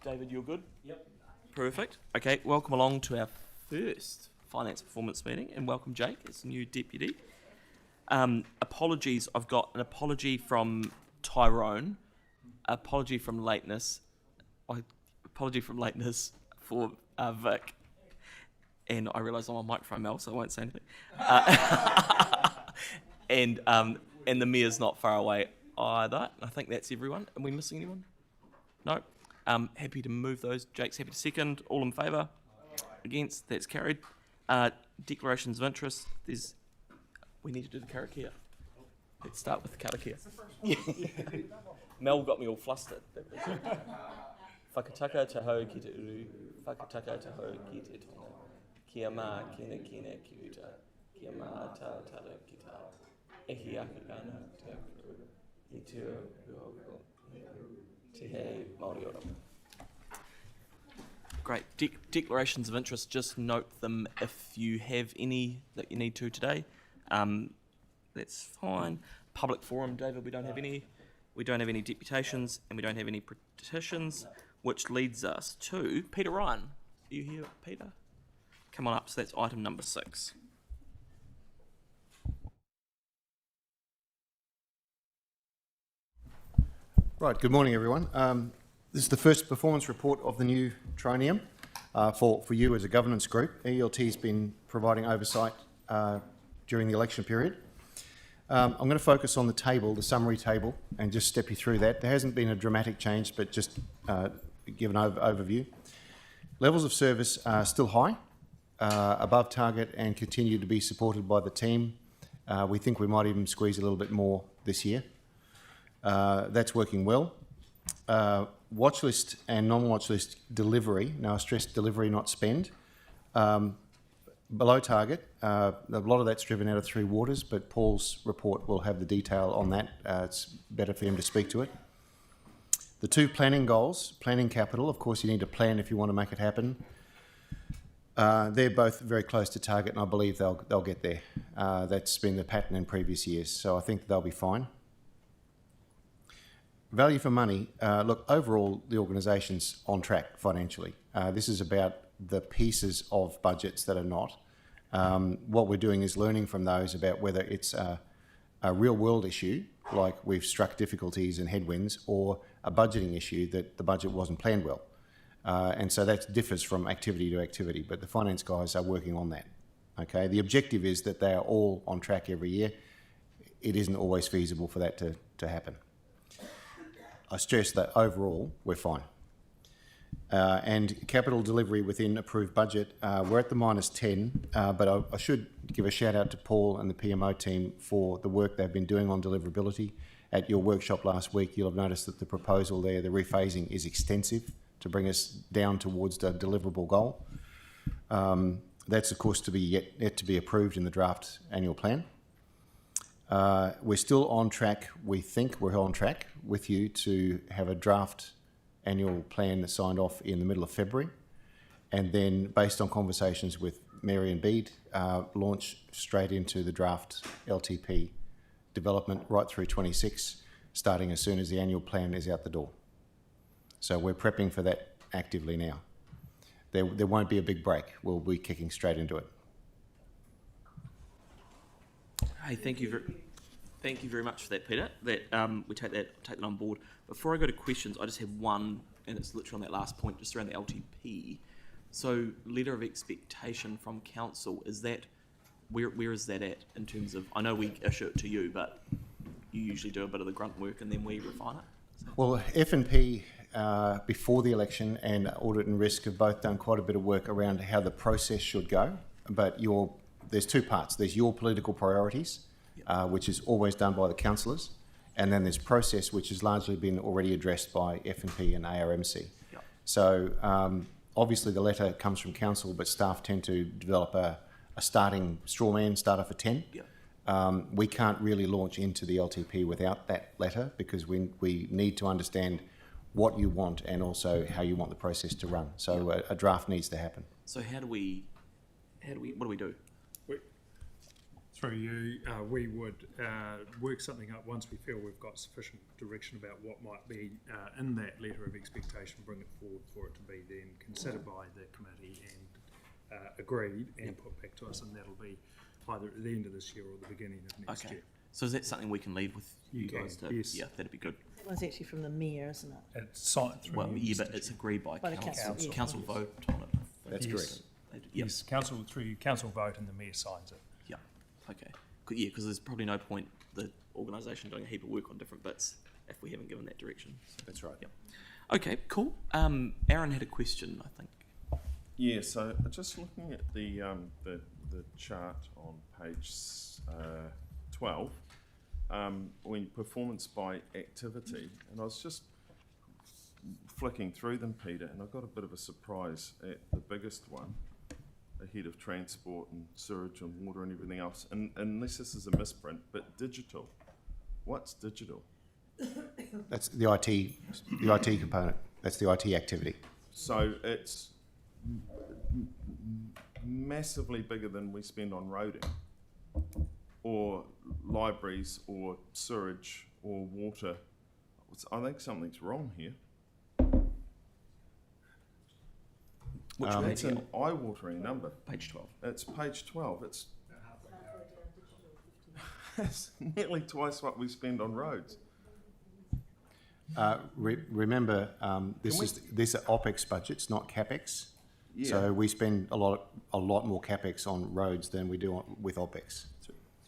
David, you're good? Yep. Perfect. Okay, welcome along to our first finance performance meeting, and welcome Jake as new deputy. Apologies, I've got an apology from Tyrone, apology from lateness for Vic, and I realise I'm on microphone Mel, so I won't say anything. And the mayor's not far away either. I think that's everyone. Are we missing anyone? No. Happy to move those. Jake's happy to second. All in favour? Against? That's carried. Declarations of interest. We need to do the karakia. Let's start with the karakia. Mel got me all flustered. Whakataka taho ki te uru. Whakataka taho ki te tona. Kia mā kina kina ki uta. Kia mā tā tara ki tā. Ehi ake ana te akuru. I te uoko. Te he Māori ora. Great. Declarations of interest, just note them if you have any that you need to today. That's fine. Public forum, David, we don't have any. We don't have any deputations and we don't have any petitions, which leads us to Peter Ryan. Are you here, Peter? Come on up. So that's item number 6. Right, good morning everyone. This is the first performance report of the new triennium for you as a governance group. ELT has been providing oversight during the election period. I'm going to focus on the table, the summary table, and just step you through that. There hasn't been a dramatic change, but just give an overview. Levels of service are still high, above target, and continue to be supported by the team. We think we might even squeeze a little bit more this year. That's working well. Watchlist and non-watchlist delivery, now I stress delivery, not spend, below target. A lot of that's driven out of Three Waters, but Paul's report will have the detail on that. It's better for him to speak to it. The 2 planning goals, planning capital, of course you need to plan if you want to make it happen. They're both very close to target, and I believe they'll get there. That's been the pattern in previous years, so I think they'll be fine. Value for money, look, overall the organisation's on track financially. This is about the pieces of budgets that are not. What we're doing is learning from those about whether it's a real world issue, like we've struck difficulties and headwinds, or a budgeting issue that the budget wasn't planned well. And so that differs from activity to activity, but the finance guys are working on that. Okay, the objective is that they are all on track every year. It isn't always feasible for that to happen. I stress that overall we're fine. And capital delivery within approved budget, we're at the -10, but I should give a shout out to Paul and the PMO team for the work they've been doing on deliverability. At your workshop last week, you'll have noticed that the proposal there, the rephasing, is extensive to bring us down towards the deliverable goal. That's of course yet to be approved in the draft annual plan. We're still on track, we think we're on track with you to have a draft annual plan signed off in the middle of February, and then based on conversations with Mary and Bede, launch straight into the draft LTP development right through 26, starting as soon as the annual plan is out the door. So we're prepping for that actively now. There won't be a big break, we'll be kicking straight into it. Hey, thank you very much for that, Peter. We take that on board. Before I go to questions, I just have one, and it's literally on that last point, just around the LTP. So, letter of expectation from council, is that where is that at in terms of? I know we issue it to you, but you usually do a bit of the grunt work and then we refine it. Well, F&P before the election and Audit and Risk have both done quite a bit of work around how the process should go. But there's 2 parts. There's your political priorities, which is always done by the councillors, and then there's process, which has largely been already addressed by F&P and ARMC. Yep. So obviously the letter comes from council, but staff tend to develop a starting strawman starter for 10. Yep. We can't really launch into the LTP without that letter because we need to understand what you want and also how you want the process to run. So yep. a draft needs to happen. So what do we do? Through you, we would work something up once we feel we've got sufficient direction about what might be in that letter of expectation, bring it forward for it to be then considered by the committee and agreed and put back to us, and that'll be either at the end of this year or the beginning of next year. So is that something we can leave with you can, guys to? yes. Yeah, that'd be good. That one's actually from the mayor, isn't it? It's signed through. Well, you, yeah, Mr. but it's Chair. agreed by By the council. council, yeah. Council vote on it. That's Yes. correct. Yep. Yes, council through you, council vote and the mayor signs it. Yeah. Okay. Yeah, because there's probably no point the organisation doing a heap of work on different bits if we haven't given that direction. So, That's right. yep. Okay. Cool. Aaron had a question, I think. Yeah, so just looking at the chart on page 12, when performance by activity, and I was just flicking through them, Peter, and I got a bit of a surprise at the biggest one, ahead of transport and sewage and water and everything else. And unless this is a misprint, but digital. What's digital? That's the IT component. That's the IT activity. So it's massively bigger than we spend on roading, or libraries, or sewage, or water. I think something's wrong here. Which It's an eye-watering number. page 12. It's page 12. It's nearly twice what we spend on roads. Remember, these are OPEX budgets, not CAPEX. Yeah. So we spend a lot more CAPEX on roads than we do with OPEX.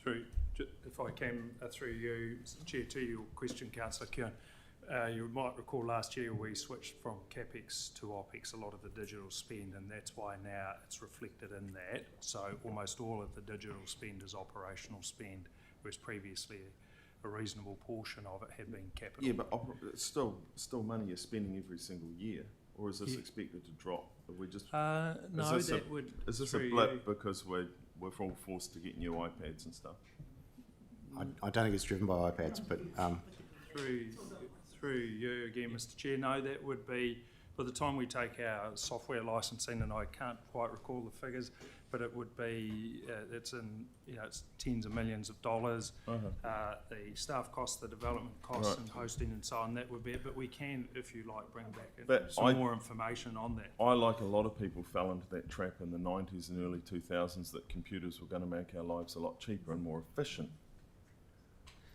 Through, if I can, through you, Mr. Chair, to your question, Councillor Kieran, you might recall last year we switched from CAPEX to OPEX, a lot of the digital spend, and that's why now it's reflected in that. So almost all of the digital spend is operational spend, whereas previously a reasonable portion of it had been capital. Yeah, but it's still money you're spending every single year, or is this expected to drop? Are we just No, is this a through blip you. because we're all forced to get new iPads and stuff? I don't think it's driven by iPads, but Through you again, Mr. Chair, no, that would be, by the time we take our software licensing, and I can't quite recall the figures, but it would be, it's in, it's tens of millions of dollars. The staff costs, the development costs, Right. and hosting and so on, that would be it. But we can, if you like, bring back But some more information on that. I, like a lot of people, fell into that trap in the 90s and early 2000s that computers were going to make our lives a lot cheaper and more efficient.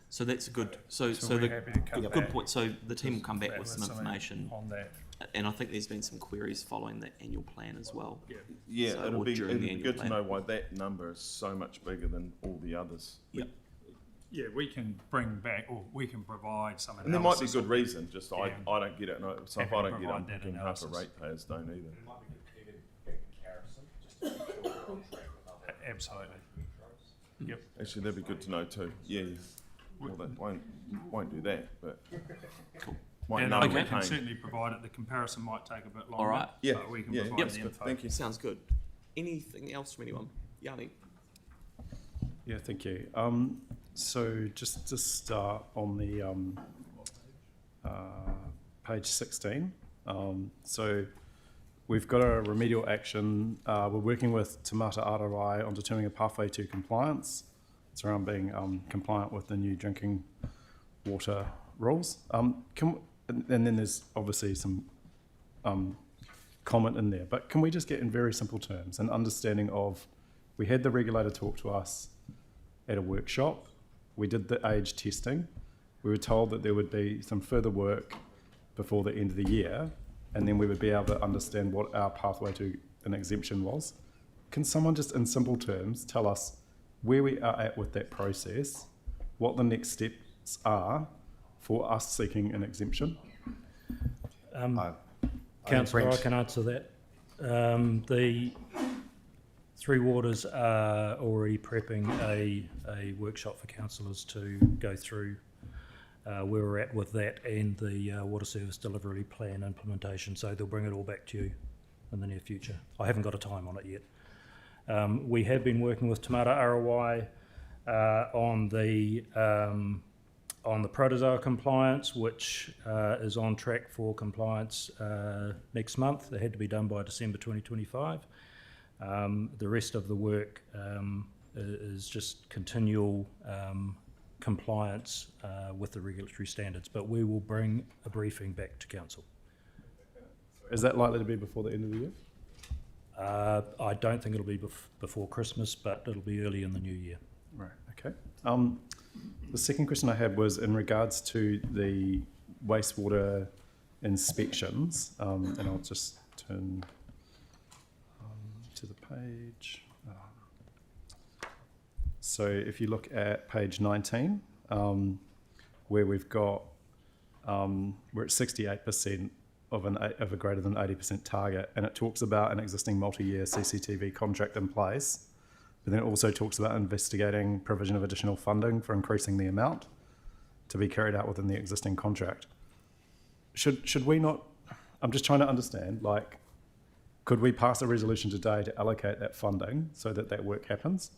So that's a good. So we're the happy to come good back point. So the team will come back with with some something information, on that. and I think there's been some queries following the annual plan as well. Yeah. Yeah, So, it'll or be during the annual good plan. to know why that number is so much bigger than all the others. Yep. Yeah, we can bring back, or we can provide some analysis. And there might be good of- reason, just I Yeah. don't get it. And so if Happy I to don't get it, I'm provide that thinking half the analysis. ratepayers don't either. It might be good to get a comparison, just to make sure we're on track with other Absolutely. Yep. Actually, that'd be good to know too. Yeah. Well, they won't do that, but Cool. might And know we we're can paying. certainly provide it. The comparison might take a bit longer. All right. Yeah. But we can Yeah. provide Yep. the info. Thank you. Sounds good. Anything else from anyone? Yanni? Yeah, thank you. So just to start on the page 16. So we've got a remedial action. We're working with Te Mata Ararai on determining a pathway to compliance. It's around being compliant with the new drinking water rules. And then there's obviously some comment in there, but can we just get in very simple terms an understanding of, we had the regulator talk to us at a workshop, we did the age testing, we were told that there would be some further work before the end of the year, and then we would be able to understand what our pathway to an exemption was. Can someone just in simple terms tell us where we are at with that process, what the next steps are for us seeking an exemption? Councillor, I Brent. can answer that. The Three Waters are already prepping a workshop for councillors to go through where we're at with that and the water service delivery plan implementation. So they'll bring it all back to you in the near future. I haven't got a time on it yet. We have been working with Te Mata Ararai on the protozoa compliance, which is on track for compliance next month. It had to be done by December 2025. The rest of the work is just continual compliance with the regulatory standards. But we will bring a briefing back to council. Is that likely to be before the end of the year? I don't think it'll be before Christmas, but it'll be early in the new year. Right, okay. The second question I had was in regards to the wastewater inspections, and I'll just turn to the page. So if you look at page 19, where we've got, we're at 68% of a greater than 80% target, and it talks about an existing multi-year CCTV contract in place, but then it also talks about investigating provision of additional funding for increasing the amount to be carried out within the existing contract. Should we not, I'm just trying to understand, like, could we pass a resolution today to allocate that funding so that that work happens?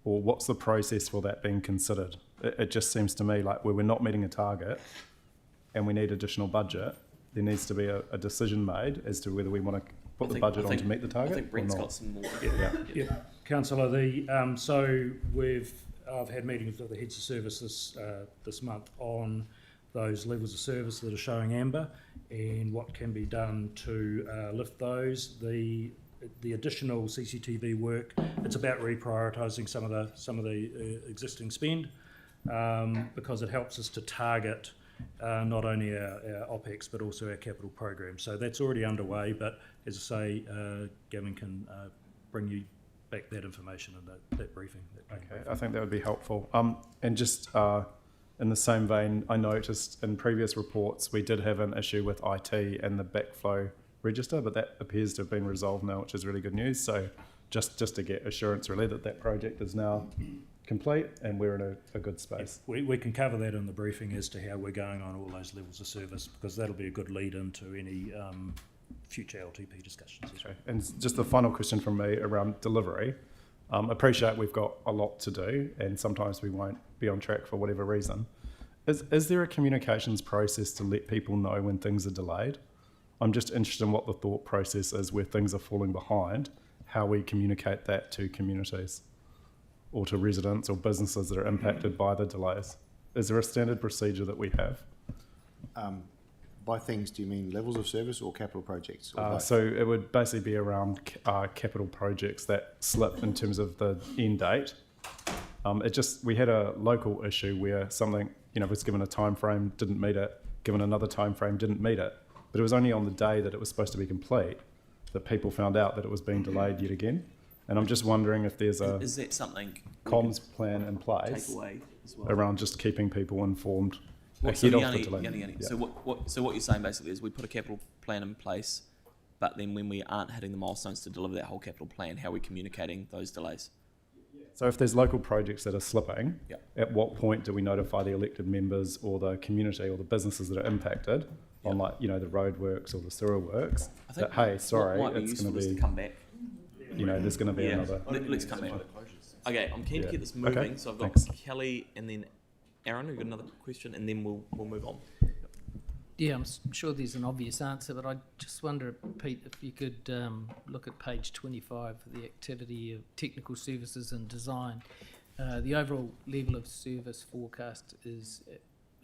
Or what's the process for that being considered? It just seems to me like where we're not meeting a target and we need additional budget, there needs to be a decision made as to whether we want to put the budget on to meet the target. I think Brent's or not. got some more. Yeah, councillor. So I've had meetings with the heads of service this month on those levels of service that are showing amber and what can be done to lift those. The additional CCTV work, it's about reprioritising some of the existing spend because it helps us to target not only our OPEX but also our capital program. So that's already underway, but as I say, Gavin can bring you back that information in that briefing. Okay, I think that would be helpful. And just in the same vein, I noticed in previous reports we did have an issue with IT and the backflow register, but that appears to have been resolved now, which is really good news. So just to get assurance really that project is now complete and we're in a good space. We can cover that in the briefing as to how we're going on all those levels of service, because that'll be a good lead into any future LTP discussions. Okay. And just the final question from me around delivery. Appreciate we've got a lot to do and sometimes we won't be on track for whatever reason. Is there a communications process to let people know when things are delayed? I'm just interested in what the thought process is where things are falling behind, how we communicate that to communities or to residents or businesses that are impacted by the delays. Is there a standard procedure that we have? By things, do you mean levels of service or capital projects? Or both? So it would basically be around capital projects that slip in terms of the end date. We had a local issue where something, was given a time frame, didn't meet it, given another time frame, didn't meet it. But it was only on the day that it was supposed to be complete that people found out that it was being delayed yet again. And I'm just wondering if there's Is that something comms plan in place take away as well? around just keeping people informed So ahead of the delay. So what you're saying basically is we put a capital plan in place, but then when we aren't hitting the milestones to deliver that whole capital plan, how are we communicating those delays? So if there's local projects that are slipping, Yep. at what point do we notify the elected members or the community or the businesses that are impacted on the road works or the sewer works that, hey, sorry, what might be it's going useful to is be, to come back. there's going to be another. Let's come back. Okay, I'm keen to get this moving. Okay, So I've got thanks. Kelly and then Aaron. We've got another question, and then we'll move on. Yeah, I'm sure there's an obvious answer, but I just wonder, Pete, if you could look at page 25 for the activity of technical services and design. The overall level of service forecast is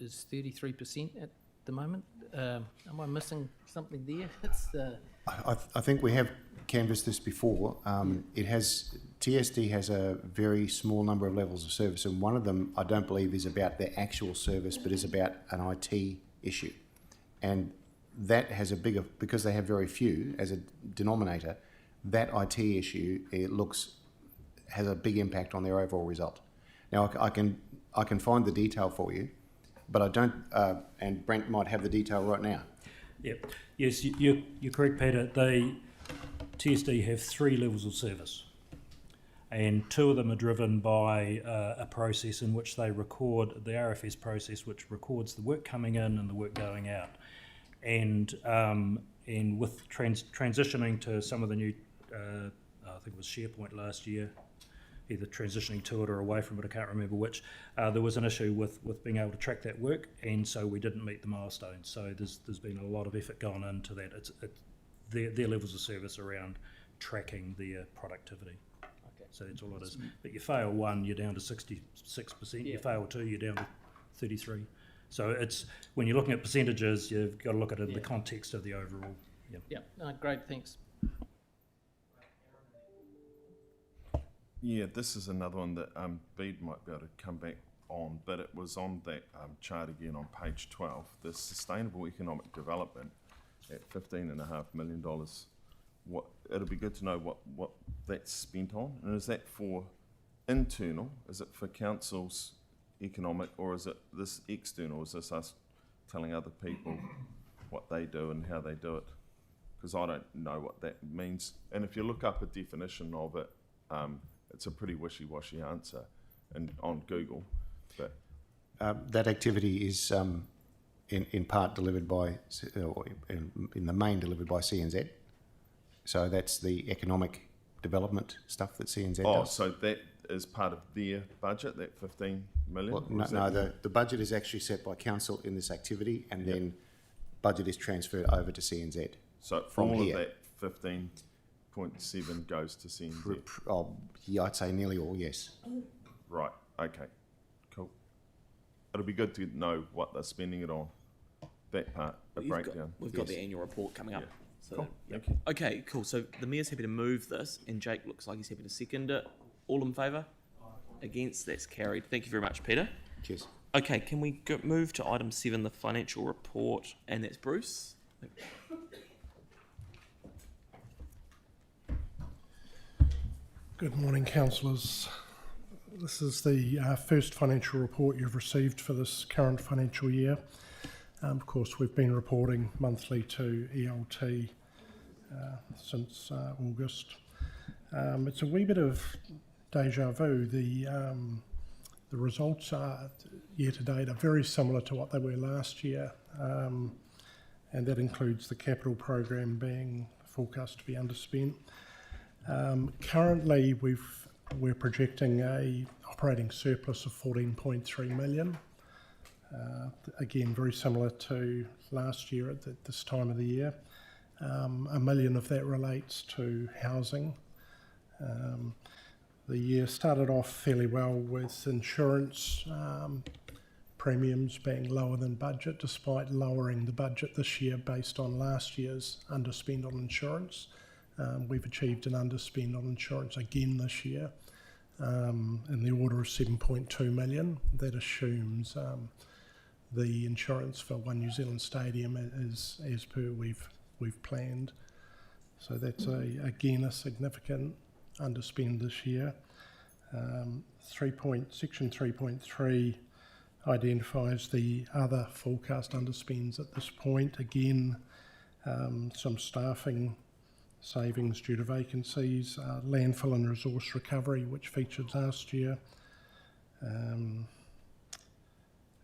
33% at the moment. Am I missing something there? I think we have canvassed this before. TSD has a very small number of levels of service, and one of them I don't believe is about their actual service, but is about an IT issue. And that has because they have very few as a denominator, that IT issue, has a big impact on their overall result. Now, I can find the detail for you, but I don't, and Brent might have the detail right now. Yep. Yes, you're correct, Peter. TSD have 3 levels of service, and 2 of them are driven by a process in which they record the RFS process, which records the work coming in and the work going out. And with transitioning to some of the new, I think it was SharePoint last year, either transitioning to it or away from it, I can't remember which, there was an issue with being able to track that work, and so we didn't meet the milestones. So there's been a lot of effort gone into that. It's their levels of service around tracking their productivity. Okay. So that's all it is. But you fail one, you're down to 66%. You fail two, you're down to 33. So it's, when you're looking at percentages, you've got to look at it in the context of the overall. Yeah, great, thanks. Yeah, this is another one that Bede might be able to come back on, but it was on that chart again on page 12, the sustainable economic development at $15.5 million. What, it'll be good to know what that's spent on, and is that for internal, is it for council's economic, or is it this external, is this us telling other people what they do and how they do it? Because I don't know what that means, and if you look up a definition of it, it's a pretty wishy-washy answer on Google. But That activity is in part delivered by, or in the main delivered by CNZ. So that's the economic development stuff that CNZ does. so that is part of their budget, that 15 million? Well, Or is no, that- the budget is actually set by council in this activity, and then budget is transferred over to CNZ. So from all here. of that 15.7 goes to CNZ. Oh, yeah, I'd say nearly all, yes. Right, okay, cool. It'll be good to know what they're spending it on, that part, a breakdown. We've got the annual report coming up. Yeah. So, Cool, yeah. thank you. Okay, cool. So the mayor's happy to move this, and Jake looks like he's happy to second it. All in favour? Against? That's carried. Thank you very much, Peter. Cheers. Okay, can we move to item 7, the financial report, and that's Bruce. Good morning, councillors. This is the first financial report you've received for this current financial year. Of course, we've been reporting monthly to ELT since August. It's a wee bit of deja vu. The results are, year to date, are very similar to what they were last year, and that includes the capital program being forecast to be underspent. Currently, we're projecting a operating surplus of 14.3 million. Again, very similar to last year at this time of the year. $1 million of that relates to housing. The year started off fairly well with insurance premiums being lower than budget, despite lowering the budget this year based on last year's underspend on insurance. We've achieved an underspend on insurance again this year in the order of 7.2 million. That assumes the insurance for One New Zealand Stadium is as per we've planned. So that's again a significant underspend this year. Section 3.3 identifies the other forecast underspends at this point. Again, some staffing savings due to vacancies, landfill and resource recovery, which featured last year,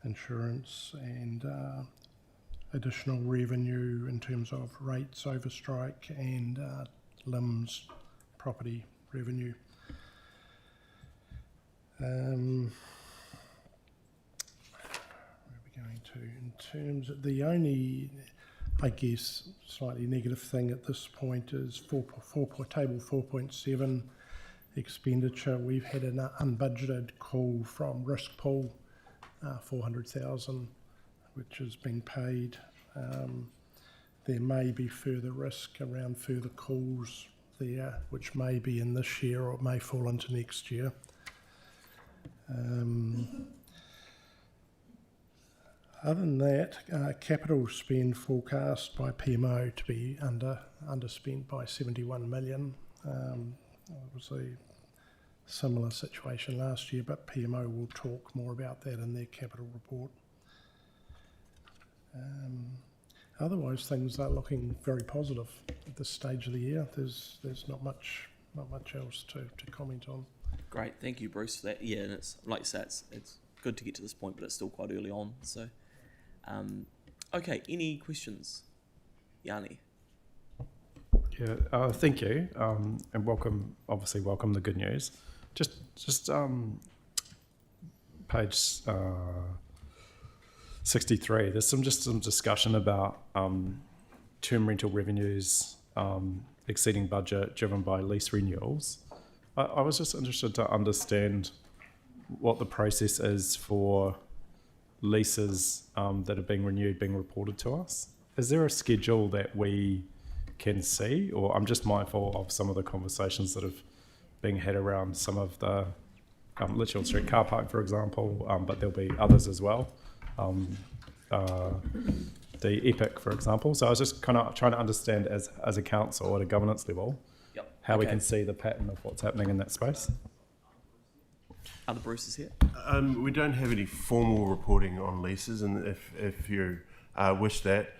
insurance and additional revenue in terms of rates over strike and LIMS property revenue. Where are we going to? In terms of the only, I guess, slightly negative thing at this point is table 4.7 expenditure. We've had an unbudgeted call from Risk Pool, 400,000, which has been paid. There may be further risk around further calls there, which may be in this year or it may fall into next year. Other than that, capital spend forecast by PMO to be underspent by 71 million. It was a similar situation last year, but PMO will talk more about that in their capital report. Otherwise, things are looking very positive at this stage of the year. There's not much else to comment on. Great, thank you, Bruce, for that. Yeah, and it's like you say, it's good to get to this point, but it's still quite early on. So, okay, any questions, Yanni? Yeah, thank you, and welcome. Obviously, welcome the good news. Just page 63. There's some discussion about term rental revenues exceeding budget, driven by lease renewals. I was just interested to understand what the process is for leases that are being renewed being reported to us. Is there a schedule that we can see, or I'm just mindful of some of the conversations that have been had around some of the Litchfield Street car park, for example, but there'll be others as well. The Epic, for example. So I was just kind of trying to understand as a council at a governance level, how we can see the pattern of what's happening in that space. Other Bruce is here. We don't have any formal reporting on leases, and if you wish that,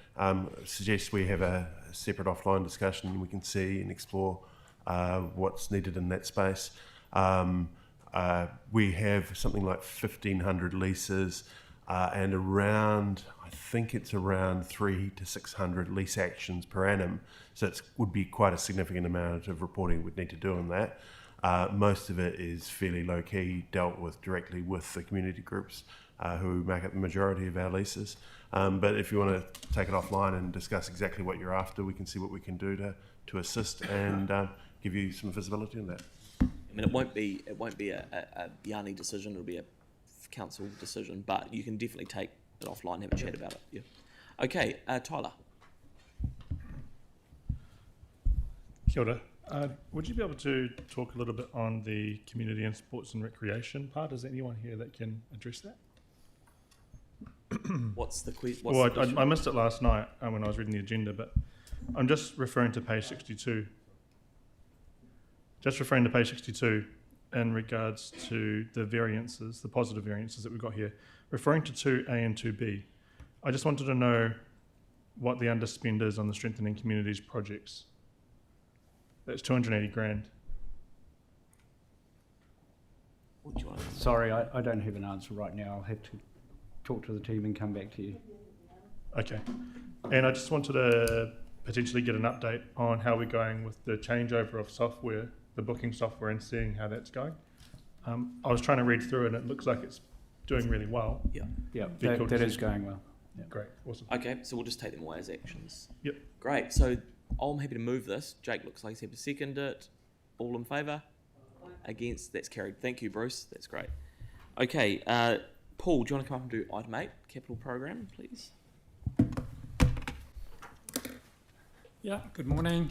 suggest we have a separate offline discussion and we can see and explore what's needed in that space. We have something like 1,500 leases and around, I think it's around 300 to 600 lease actions per annum. So it would be quite a significant amount of reporting we'd need to do on that. Most of it is fairly low key, dealt with directly with the community groups who make up the majority of our leases. But if you want to take it offline and discuss exactly what you're after, we can see what we can do to assist and give you some visibility on that. I mean, it won't be a Yanni decision. It'll be a council decision, but you can definitely take it offline and have a chat about it. Yeah. Okay, Tyler. Kia ora. Would you be able to talk a little bit on the community and sports and recreation part? Is there anyone here that can address that? What's the question? I missed it last night when I was reading the agenda, but I'm just referring to page 62. Just referring to page 62 in regards to the variances, the positive variances that we've got here. Referring to 2A and 2B, I just wanted to know what the underspend is on the Strengthening Communities projects. That's 280 grand. Sorry, I don't have an answer right now. I'll have to talk to the team and come back to you. Okay. And I just wanted to potentially get an update on how we're going with the changeover of software, the booking software, and seeing how that's going. I was trying to read through it and it looks like it's doing really well. Yeah. Yeah, Cool that is going well. Yeah. Great, awesome. Okay, so we'll just take them away as actions. Yep. Great. So I'm happy to move this. Jake looks like he's happy to second it. All in favour? Against? That's carried. Thank you, Bruce. That's great. Okay, Paul, do you want to come up and do item 8, capital program, please? Yeah, good morning.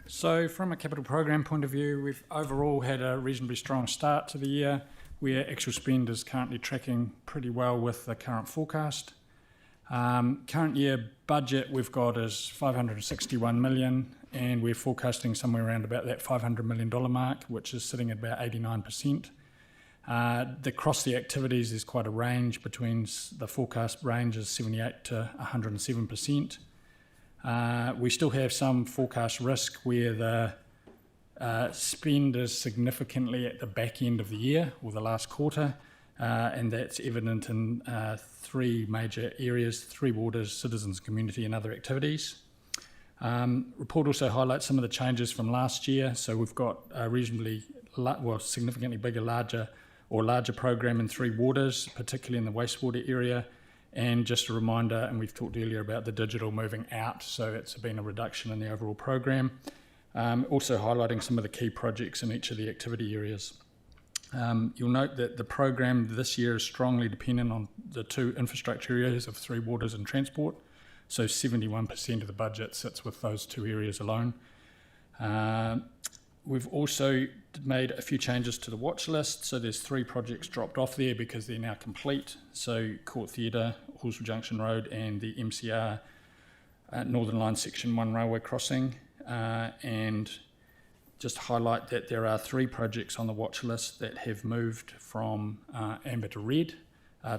So from a capital program point of view, we've overall had a reasonably strong start to the year, where actual spend is currently tracking pretty well with the current forecast. Current year budget we've got is 561 million, and we're forecasting somewhere around about that $500 million mark, which is sitting at about 89%. Across the activities, there's quite a range between the forecast range is 78 to 107%. We still have some forecast risk where the spend is significantly at the back end of the year or the last quarter, and that's evident in 3 major areas: 3 waters, citizens, community, and other activities. Report also highlights some of the changes from last year. So we've got a reasonably, significantly bigger, larger program in 3 waters, particularly in the wastewater area. And just a reminder, and we've talked earlier about the digital moving out, so it's been a reduction in the overall program. Also highlighting some of the key projects in each of the activity areas. You'll note that the program this year is strongly dependent on the 2 infrastructure areas of 3 waters and transport. So 71% of the budget sits with those 2 areas alone. We've also made a few changes to the watch list. So there's 3 projects dropped off there because they're now complete. So Court Theatre, Horsell Junction Road, and the MCR Northern Line Section 1 railway crossing. And just highlight that there are 3 projects on the watch list that have moved from amber to red,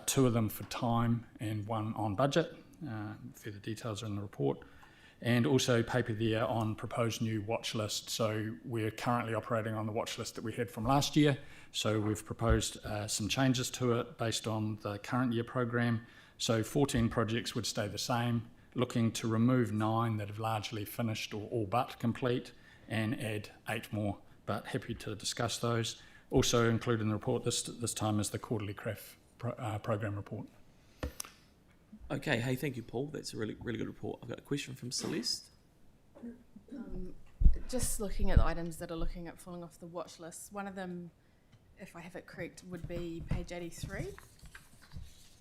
2 of them for time and 1 on budget. Further details are in the report. And also paper there on proposed new watch list. So we're currently operating on the watch list that we had from last year. So we've proposed some changes to it based on the current year program. So 14 projects would stay the same, looking to remove 9 that have largely finished or all but complete, and add 8 more, but happy to discuss those. Also included in the report this time is the quarterly CRAF program report. Okay, hey, thank you, Paul. That's a really good report. I've got a question from Celeste. just looking at the items that are looking at falling off the watch list, one of them, if I have it correct, would be page 83.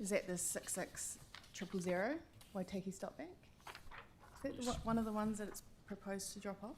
Is that the 66000 Waitaki Stop Bank? Is that one of the ones that it's proposed to drop off?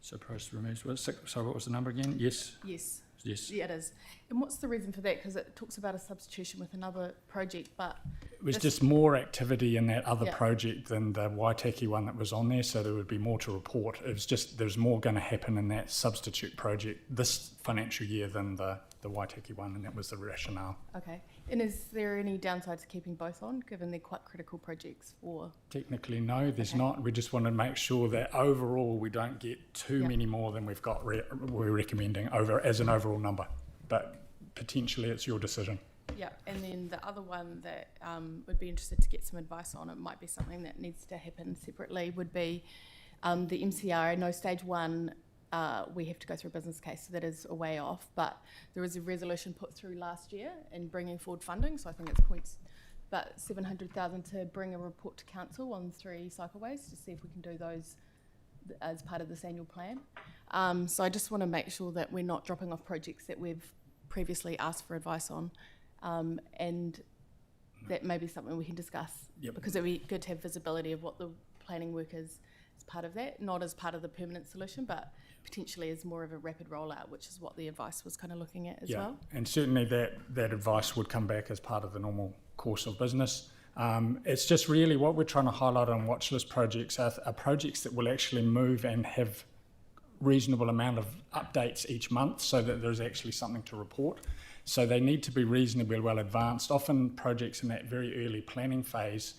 So price removes, so what was the number again? Yes? Yes. Yes. Yeah, it is. And what's the reason for that? Because it talks about a substitution with another project, but It was just more activity in that other Yeah. project than the Waitaki one that was on there, so there would be more to report. It was just, there's more going to happen in that substitute project this financial year than the Waitaki one, and that was the rationale. okay. And is there any downside to keeping both on, given they're quite critical projects for? Technically, no, there's Okay. not. We just want to make sure that overall we don't get too Yeah. many more than we've got we're recommending as an overall number. But potentially it's your decision. Yeah, and then the other one that would be interested to get some advice on, it might be something that needs to happen separately, would be the MCR. I know stage one, we have to go through a business case, so that is a way off, but there was a resolution put through last year in bringing forward funding, so I think it's about 700,000 to bring a report to council on 3 cycleways to see if we can do those as part of this annual plan. So I just want to make sure that we're not dropping off projects that we've previously asked for advice on, and that may be something we can discuss. Yep. Because it would be good to have visibility of what the planning work is as part of that, not as part of the permanent solution, but potentially as more of a rapid rollout, which is what the advice was kind of looking at as well. And certainly that advice would come back as part of the normal course of business. It's just really what we're trying to highlight on watch list projects are projects that will actually move and have reasonable amount of updates each month, so that there's actually something to report. So they need to be reasonably well advanced. Often projects in that very early planning phase,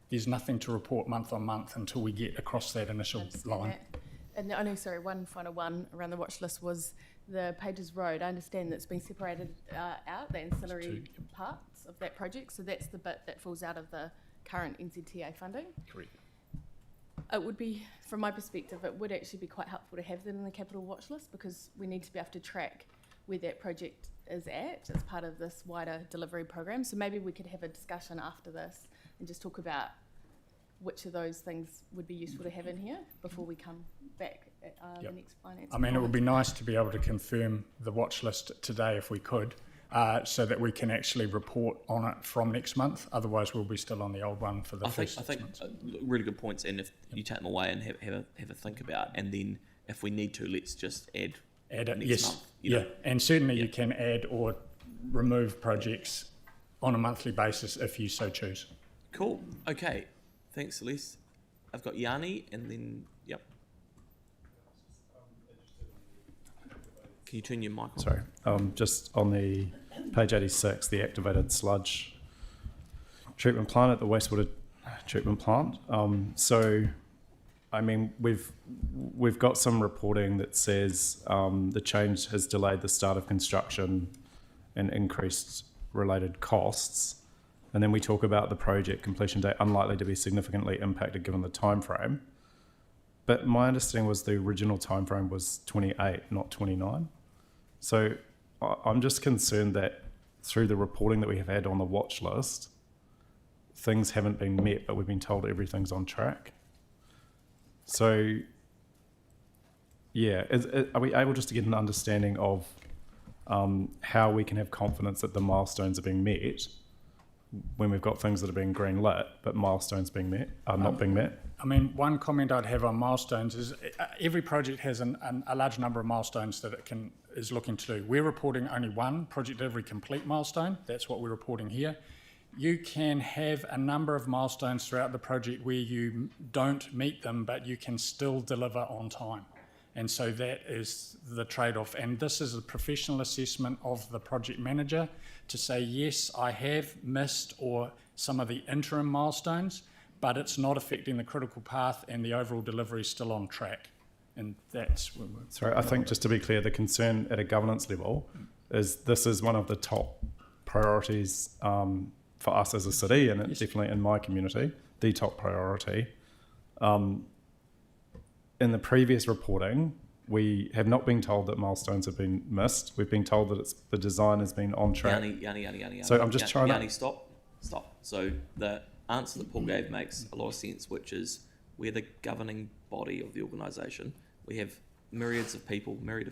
there's nothing to report month on month until we get across that initial line. That. And the only, one final one around the watch list was the Pages Road. I understand that's been separated out, the ancillary parts of that project, so that's the bit that falls out of the current NZTA funding. Correct. It would be, from my perspective, it would actually be quite helpful to have them in the capital watch list, because we need to be able to track where that project is at as part of this wider delivery program. So maybe we could have a discussion after this and just talk about which of those things would be useful to have in here before we come back at the next finance. I mean, it would be nice to be able to confirm the watch list today if we could, so that we can actually report on it from next month. Otherwise, we'll be still on the old one for the first 6 months. Really good points, and if you take them away and have a think about, and then if we need to, let's just add it next month. You know? And certainly you can add or remove projects on a monthly basis if you so choose. Cool. Okay. Thanks, Celeste. I've got Yanni, and then Can you turn your mic on? Sorry, just on the page 86, the activated sludge treatment plant at the wastewater treatment plant. So, I mean, we've got some reporting that says the change has delayed the start of construction and increased related costs. And then we talk about the project completion date unlikely to be significantly impacted given the time frame. But my understanding was the original time frame was 28, not 29. So I'm just concerned that through the reporting that we have had on the watch list, things haven't been met, but we've been told everything's on track. So, yeah, are we able just to get an understanding of how we can have confidence that the milestones are being met when we've got things that are being green lit, but milestones are not being met? I mean, one comment I'd have on milestones is every project has a large number of milestones that it is looking to do. We're reporting only one project delivery complete milestone. That's what we're reporting here. You can have a number of milestones throughout the project where you don't meet them, but you can still deliver on time. And so that is the trade-off. And this is a professional assessment of the project manager to say, yes, I have missed or some of the interim milestones, but it's not affecting the critical path and the overall delivery is still on track. And that's when we're... Sorry, I think just to be clear, the concern at a governance level is this is one of the top priorities for us as a city, and it's definitely in my community, the top priority. In the previous reporting, we have not been told that milestones have been missed. We've been told that the design has been on track. Yanni. So I'm just trying to... Yanni, stop. So the answer that Paul gave makes a lot of sense, which is we're the governing body of the organisation. we have myriad of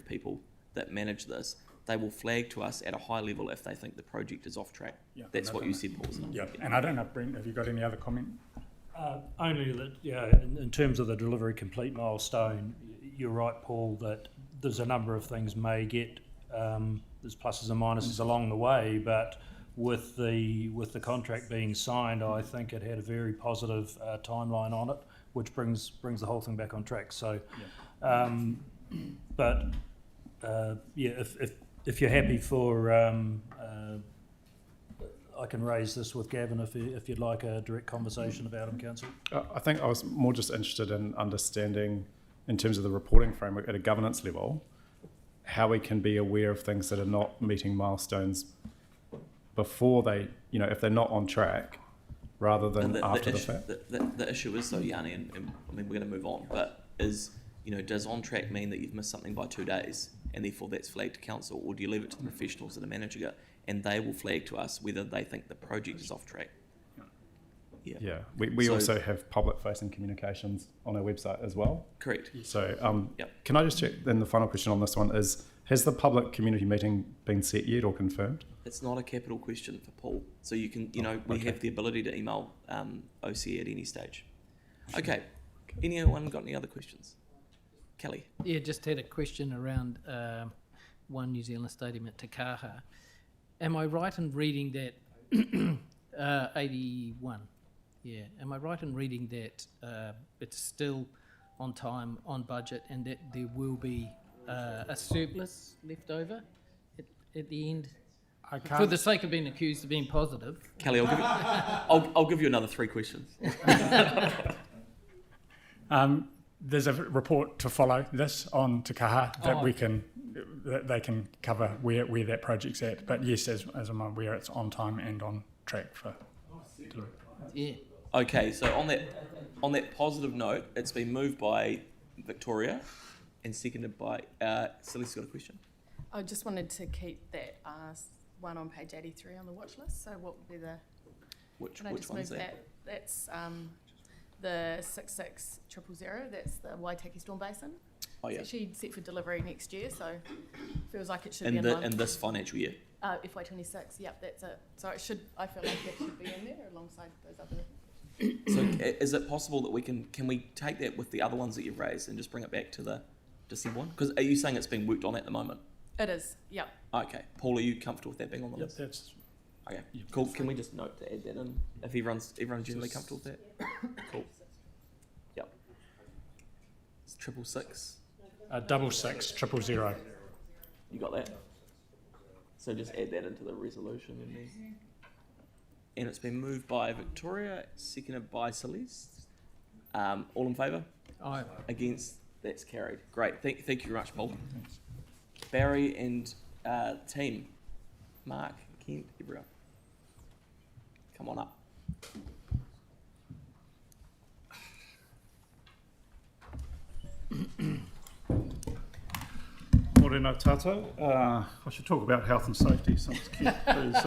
people that manage this. They will flag to us at a high level if they think the project is off track. Yeah, That's what you said, Paul. isn't it? Yeah, and I don't know, Brent, have you got any other comment? Only that, in terms of the delivery complete milestone, you're right, Paul, that there's a number of things may get, there's pluses and minuses along the way, but with the contract being signed, I think it had a very positive timeline on it, which brings the whole thing back on track. So, if you're happy for, I can raise this with Gavin if you'd like a direct conversation about him, Council. I think I was more just interested in understanding, in terms of the reporting framework at a governance level, how we can be aware of things that are not meeting milestones before they, if they're not on track, rather than after the fact. The issue is, though, Yanni, and I mean, we're going to move on, but is, does on track mean that you've missed something by 2 days and therefore that's flagged to council, or do you leave it to the professionals that are managing it and they will flag to us whether they think the project is off track? Yeah, we also have public-facing communications on our website as well. Correct. So, Can I just check, then the final question on this one is, has the public community meeting been set yet or confirmed? It's not a capital question for Paul. So you can, we have the ability to email OC at any stage. Okay. Anyone got any other questions? Kelly? Yeah, just had a question around One New Zealand Stadium at Te Kaha. Am I right in reading that 81? Yeah. Am I right in reading that it's still on time, on budget, and that there will be a surplus left over at the end? For the sake of being accused of being positive. Kelly, I'll give you another 3 questions. There's a report to follow this on Te Kaha that they can cover where that project's at. But yes, as I'm aware, it's on time and on track for delivery. Yeah. Okay, so on that positive note, it's been moved by Victoria and seconded by Celeste's got a question. I just wanted to keep that one on page 83 on the watch list. So what would be the... Which one's that? That's the 66000. That's the Waitaki Storm Basin. Oh, yeah. It's actually set for delivery next year, so feels like it should be in line. In this financial year? FY26, yep, that's it. So I feel like that should be in there alongside those other... So is it possible that can we take that with the other ones that you've raised and just bring it back to the December one? Because are you saying it's being worked on at the moment? It is, yep. Okay. Paul, are you comfortable with that being on the list? That's... Okay, cool. Can we just note to add that in if everyone's generally comfortable with that? Cool. Yep. It's 666. 66000. You got that? So just add that into the resolution and it's been moved by Victoria, seconded by Celeste. All in favour? Aye. Against? That's carried. Great. Thank you very much, Paul. Barry and team. Mark, Kent, everyone. Come on up. Morena tātou. I should talk about health and safety since Kent is,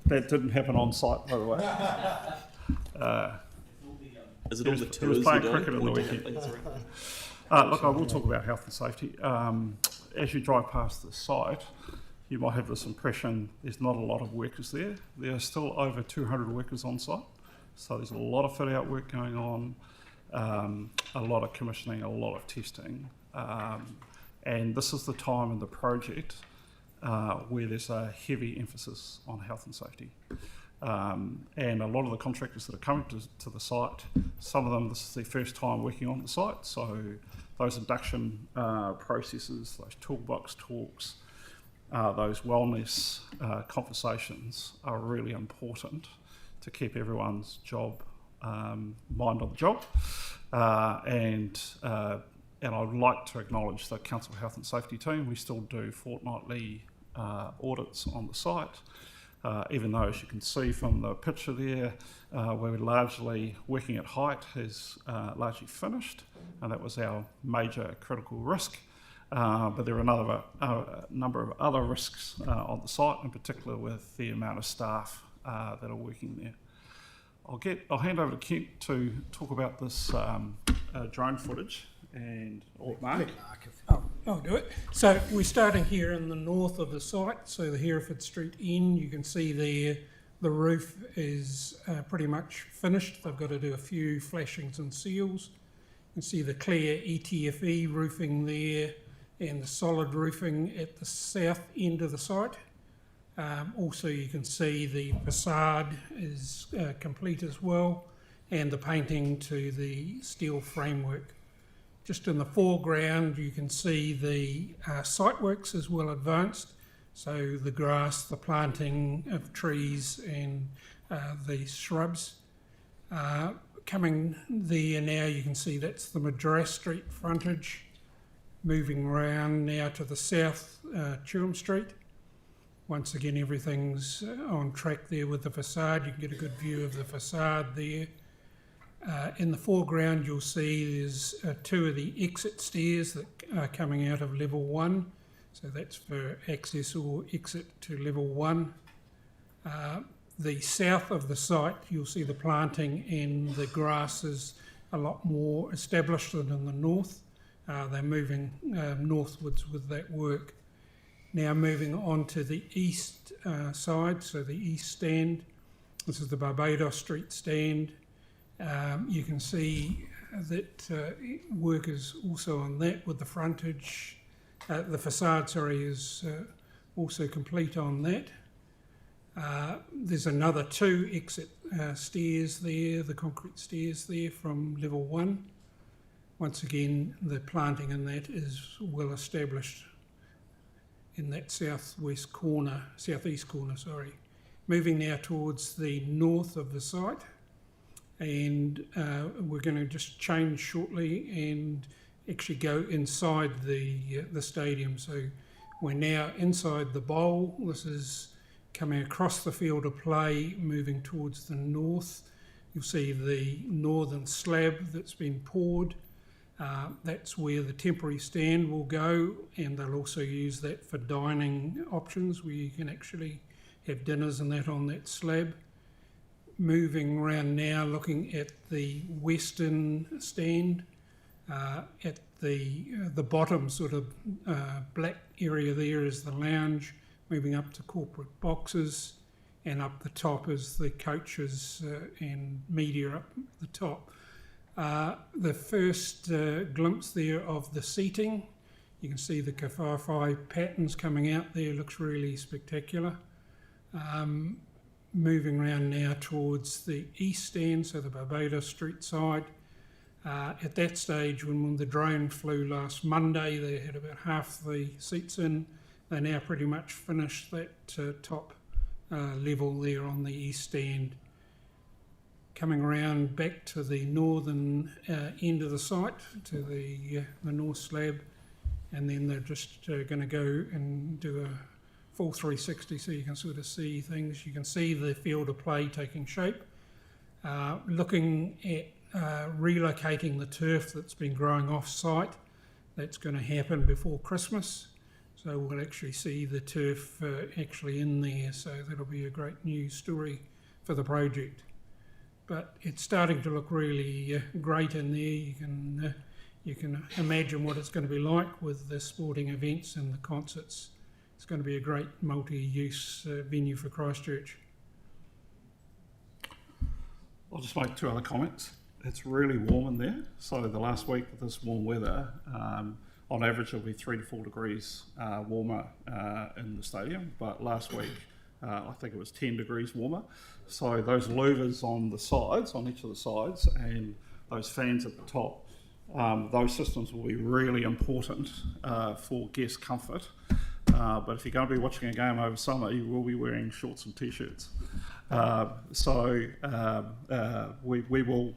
that didn't happen on site, by the way. Is it all the he was playing cricket on the weekend. Look, I will talk about health and safety. As you drive past the site, you might have this impression there's not a lot of workers there. There are still over 200 workers on site, so there's a lot of fit-out work going on, a lot of commissioning, a lot of testing, and this is the time in the project where there's a heavy emphasis on health and safety. And a lot of the contractors that are coming to the site, some of them, this is their first time working on the site, so those induction processes, those toolbox talks, those wellness conversations are really important to keep everyone's job, mind on the job. And I would like to acknowledge the Council Health and Safety team. We still do fortnightly audits on the site. Even though, as you can see from the picture there, we're largely working at height has largely finished, and that was our major critical risk. But there are a number of other risks on the site, in particular with the amount of staff that are working there. I'll hand over to Kent to talk about this drone footage and Mark. I'll do it. So we're starting here in the north of the site, so the Hereford Street end. You can see there the roof is pretty much finished. They've got to do a few flashings and seals. You can see the clear ETFE roofing there and the solid roofing at the south end of the site. Also you can see the facade is complete as well, and the painting to the steel framework. Just in the foreground you can see the site works is well advanced, so the grass, the planting of trees and the shrubs. Coming there now you can see that's the Madras Street frontage. Moving around now to the south, Chewham Street. Once again everything's on track there with the facade. You can get a good view of the facade there. In the foreground you'll see there's two of the exit stairs that are coming out of level 1, so that's for access or exit to level 1. The south of the site you'll see the planting and the grass is a lot more established than in the north. They're moving northwards with that work. Now moving on to the east side, so the east stand. This is the Barbados Street stand. You can see that work is also on that with the frontage. The facade, sorry, is also complete on that. There's another 2 exit stairs there, the concrete stairs there from level 1. Once again, the planting in that is well established in that southeast corner, sorry. Moving now towards the north of the site, and we're going to just change shortly and actually go inside the stadium. So we're now inside the bowl. This is coming across the field of play, moving towards the north. You'll see the northern slab that's been poured. That's where the temporary stand will go, and they'll also use that for dining options where you can actually have dinners and that on that slab. Moving around now, looking at the western stand, at the bottom sort of black area there is the lounge, moving up to corporate boxes, and up the top is the coaches and media up the top. The first glimpse there of the seating, you can see the kawhawhai patterns coming out there, looks really spectacular. Moving around now towards the east stand, so the Barbados Street side. At that stage, when the drone flew last Monday, they had about half the seats in. They now pretty much finished that top level there on the east stand. Coming around back to the northern end of the site, to the north slab, and then they're just going to go and do a full 360 so you can sort of see things. You can see the field of play taking shape. Looking at relocating the turf that's been growing off site, that's going to happen before Christmas. So we'll actually see the turf actually in there, so that'll be a great news story for the project. But it's starting to look really great in there. You can imagine what it's going to be like with the sporting events and the concerts. It's going to be a great multi-use venue for Christchurch. I'll just make 2 other comments. It's really warm in there. So the last week with this warm weather, on average it'll be 3 to 4 degrees warmer in the stadium. But last week, I think it was 10 degrees warmer. So those louvers on the sides, on each of the sides, and those fans at the top, those systems will be really important for guest comfort. But if you're going to be watching a game over summer, you will be wearing shorts and t-shirts. We will,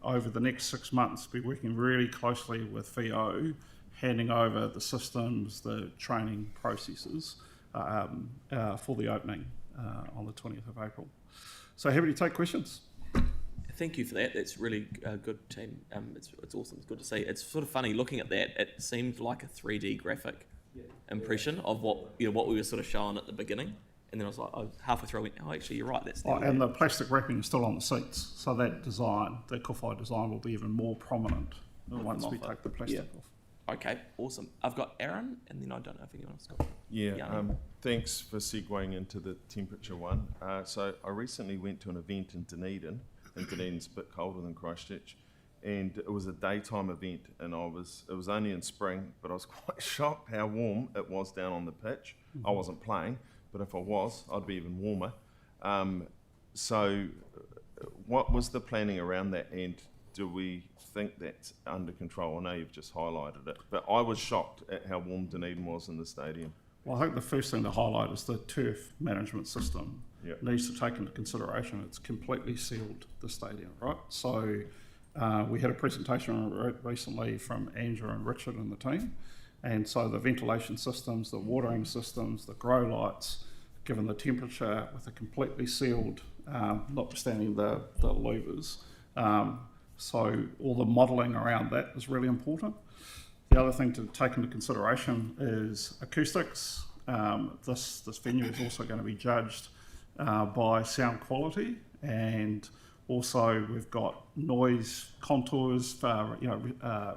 over the next 6 months, be working really closely with FIO, handing over the systems, the training processes for the opening on the 20th of April. So happy to take questions. Thank you for that. That's really good, team. It's awesome. It's good to see. It's sort of funny looking at that. It seemed like a 3D graphic impression of what we were sort of showing at the beginning, and then I was like, halfway through I went, actually you're right. That's and the plastic wrapping is still on the seats, so that design, the kawhai design, will be even more prominent once we take the plastic off. Okay, awesome. I've got Aaron, and then I don't know if anyone else got. Yeah, thanks for segueing into the temperature one. So I recently went to an event in Dunedin. I think Dunedin's a bit colder than Christchurch, and it was a daytime event, and it was only in spring, but I was quite shocked how warm it was down on the pitch. I wasn't playing, but if I was, I'd be even warmer. So what was the planning around that, and do we think that's under control? I know you've just highlighted it, but I was shocked at how warm Dunedin was in the stadium. Well, I think the first thing to highlight is the turf management system needs to take into consideration it's completely sealed the stadium, right? So we had a presentation recently from Andrew and Richard and the team, and so the ventilation systems, the watering systems, the grow lights, given the temperature with a completely sealed, notwithstanding the louvers. So all the modelling around that is really important. The other thing to take into consideration is acoustics. This venue is also going to be judged by sound quality, and also we've got noise contours for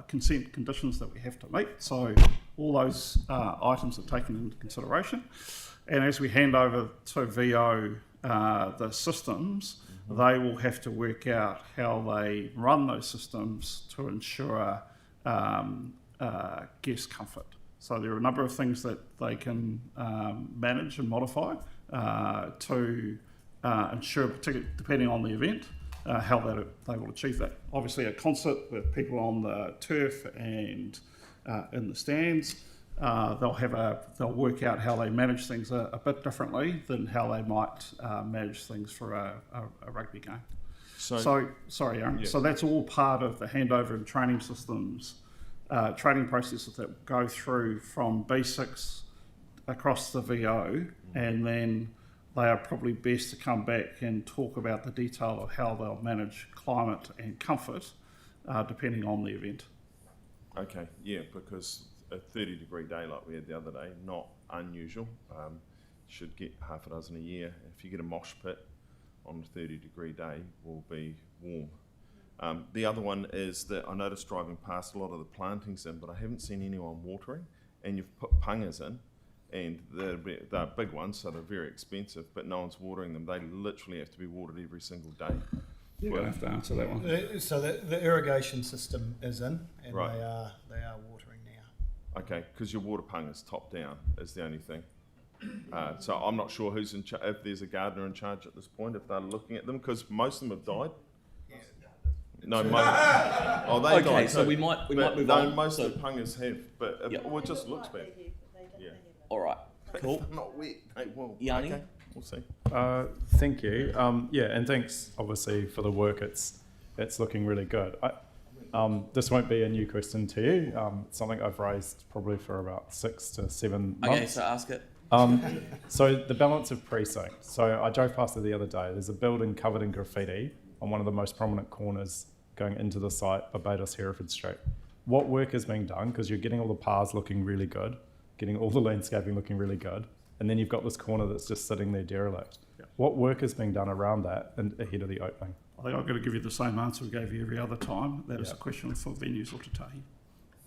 consent conditions that we have to meet. So all those items are taken into consideration. And as we hand over to VO the systems, they will have to work out how they run those systems to ensure guest comfort. So there are a number of things that they can manage and modify to ensure, particularly depending on the event, how they will achieve that. Obviously, a concert with people on the turf and in the stands, they'll work out how they manage things a bit differently than how they might manage things for a rugby game. So sorry, Aaron. Yeah. So that's all part of the handover and training systems, training processes that go through from basics across the VO, and then they are probably best to come back and talk about the detail of how they'll manage climate and comfort, depending on the event. Okay, yeah, because a 30-degree day like we had the other day, not unusual. Should get half a dozen a year. If you get a mosh pit on a 30-degree day, will be warm. The other one is that I noticed driving past a lot of the plantings in, but I haven't seen anyone watering. And you've put pungas in, and they're big ones, so they're very expensive, but no one's watering them. They literally have to be watered every single day. You're going to have to answer that one. So the irrigation system is in, and Right. they are watering now. Okay, because your water pungas top down is the only thing. So I'm not sure who's in charge, if there's a gardener in charge at this point, if they're looking at them, because most of them have died. No, they Okay, died so too. we might move no, on. most So- of the pungas have, but Yep. it just looks bad. Yeah. All right, cool. Not wet, they will. Yanni? Okay, we'll see. Thank you. And thanks obviously for the work. It's looking really good. This won't be a new question to you. It's something I've raised probably for about 6 to 7 months. Okay, so ask it. So the balance of precinct. So I drove past it the other day. There's a building covered in graffiti on one of the most prominent corners going into the site, Barbados Hereford Street. What work is being done? Because you're getting all the paths looking really good, getting all the landscaping looking really good, and then you've got this corner that's just sitting there derelict. Yeah. What work is being done around that and ahead of the opening? I think I've got to give you the same answer we gave you every other time. That is a question for venues Otatahi.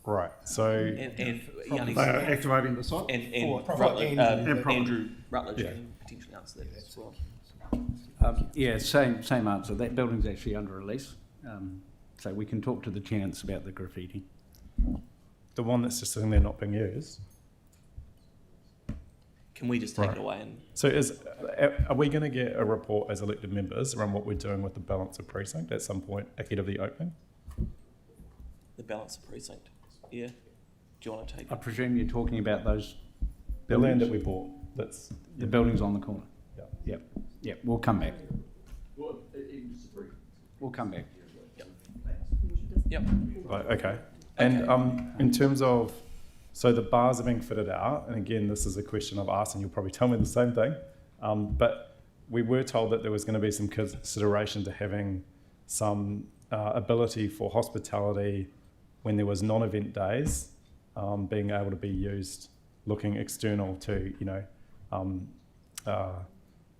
Right. So And Yanni, They are activating the site. and Probably Rutledge, Andrew. Andrew Rutledge Yeah. can potentially answer that as well. Same answer. That building's actually under a lease, so we can talk to the tenants about the graffiti. the one that's just sitting there not being used. Can we just take it away and... So are we going to get a report as elected members around what we're doing with the balance of precinct at some point ahead of the opening? The balance of precinct, yeah. Do you want to take I it? presume you're talking about those The land that we bought, that's... the buildings on the corner. Yeah. Yep. We'll come back. We'll come back. Yep. Right, okay. And in terms of, so the bars are being fitted out, and again, this is a question I've asked, and you'll probably tell me the same thing, but we were told that there was going to be some consideration to having some ability for hospitality when there was non-event days, being able to be used, looking external to,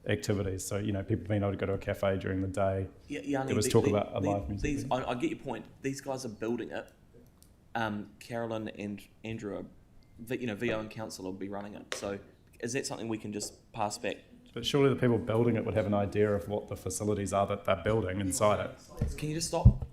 activities. So, people being able to go to a cafe during the day. Yeah, there was talk about a live music. I get your point. These guys are building it. Carolyn and Andrew are, VO and council will be running it. So is that something we can just pass back? But surely the people building it would have an idea of what the facilities are that they're building inside it. Can you just stop?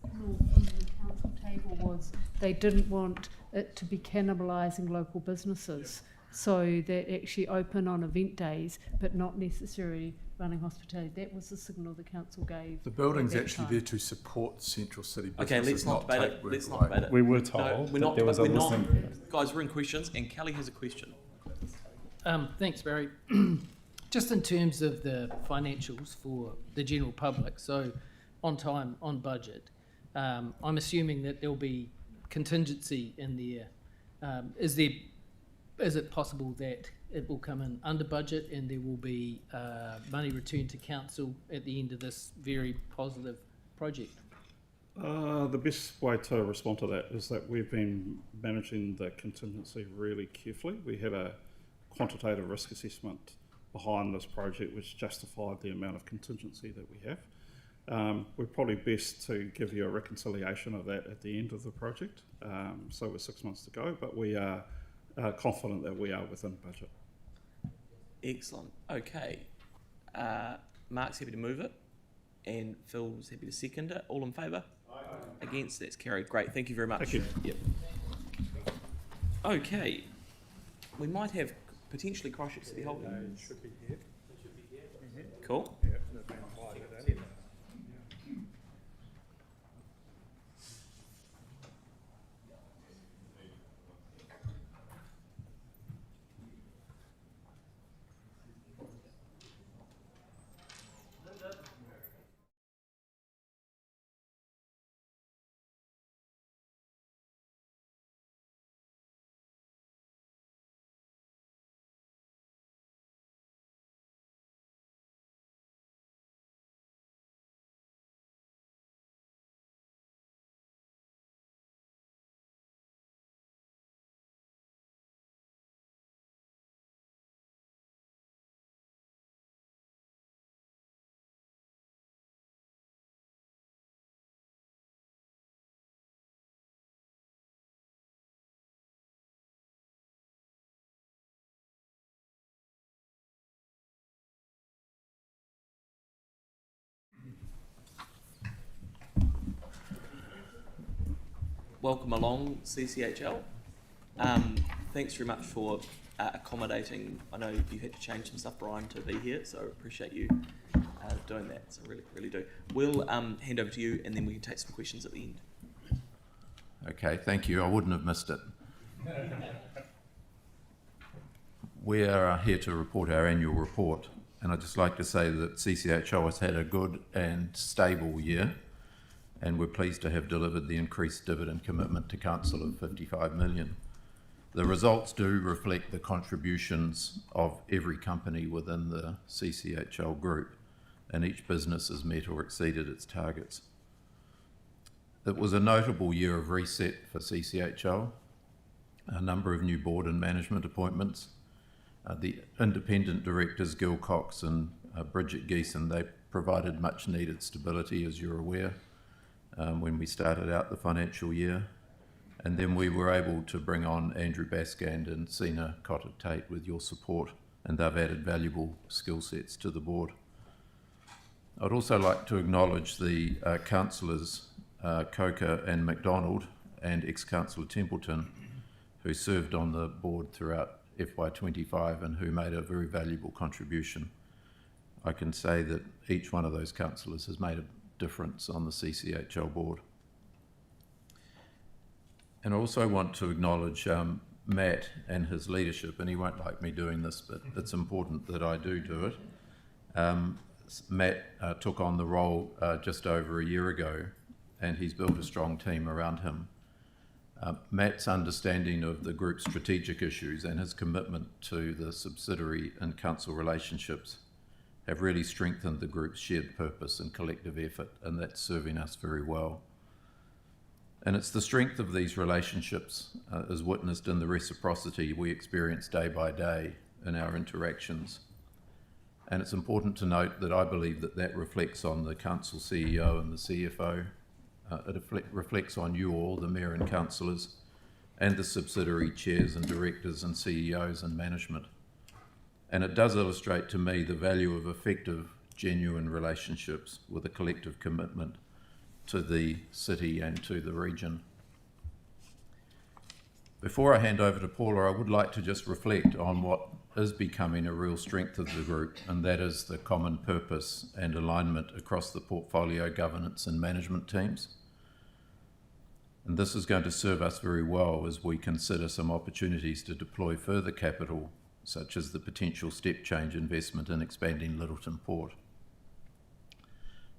The council table was they didn't want it to be cannibalising local businesses, so that actually open on event days, but not necessarily running hospitality. That was the signal the council gave. The building's at that actually time. there to support central city businesses. Okay, let's not debate it. Let's not debate it. We were told that there was a listing. Guys, we're in questions, and Kelly has a question. Thanks, Barry. Just in terms of the financials for the general public, so on time, on budget, I'm assuming that there'll be contingency in there. Is it possible that it will come in under budget and there will be money returned to council at the end of this very positive project? The best way to respond to that is that we've been managing the contingency really carefully. We had a quantitative risk assessment behind this project which justified the amount of contingency that we have. We're probably best to give you a reconciliation of that at the end of the project. So we're 6 months to go, but we are confident that we are within budget. Excellent. Okay. Mark's happy to move it, and Phil's happy to second it. All in favour? Aye. Against? That's carried. Great. Thank you very much. Thank you. Yep. Okay. We might have potentially Christchurch City Holdings. Should be here. Cool. Yeah, they've been invited in. Welcome along, CCHL. Thanks very much for accommodating. I know you had to change some stuff, Brian, to be here, so appreciate you doing that. So really do. We'll hand over to you, and then we can take some questions at the end. Okay, thank you. I wouldn't have missed it. We are here to report our annual report, and I'd just like to say that CCHL has had a good and stable year, and we're pleased to have delivered the increased dividend commitment to council of 55 million. The results do reflect the contributions of every company within the CCHL group, and each business has met or exceeded its targets. It was a notable year of reset for CCHL, a number of new board and management appointments. The independent directors, Gil Cox and Bridget Geeson, they provided much needed stability, as you're aware, when we started out the financial year. And then we were able to bring on Andrew Baskand and Sina Cotter-Tate with your support, and they've added valuable skill sets to the board. I'd also like to acknowledge the councillors Coker and MacDonald and ex-councillor Templeton, who served on the board throughout FY25 and who made a very valuable contribution. I can say that each one of those councillors has made a difference on the CCHL board. And I also want to acknowledge Matt and his leadership, and he won't like me doing this, but it's important that I do it. Matt took on the role just over a year ago, and he's built a strong team around him. Matt's understanding of the group's strategic issues and his commitment to the subsidiary and council relationships have really strengthened the group's shared purpose and collective effort, and that's serving us very well. And it's the strength of these relationships as witnessed in the reciprocity we experience day by day in our interactions. And it's important to note that I believe that that reflects on the council CEO and the CFO, It reflects on you all, the Mayor and councillors, and the subsidiary chairs and directors and CEOs and management. And it does illustrate to me the value of effective, genuine relationships with a collective commitment to the city and to the region. Before I hand over to Paula, I would like to just reflect on what is becoming a real strength of the group, and that is the common purpose and alignment across the portfolio governance and management teams. And this is going to serve us very well as we consider some opportunities to deploy further capital, such as the potential step change investment in expanding Littleton Port.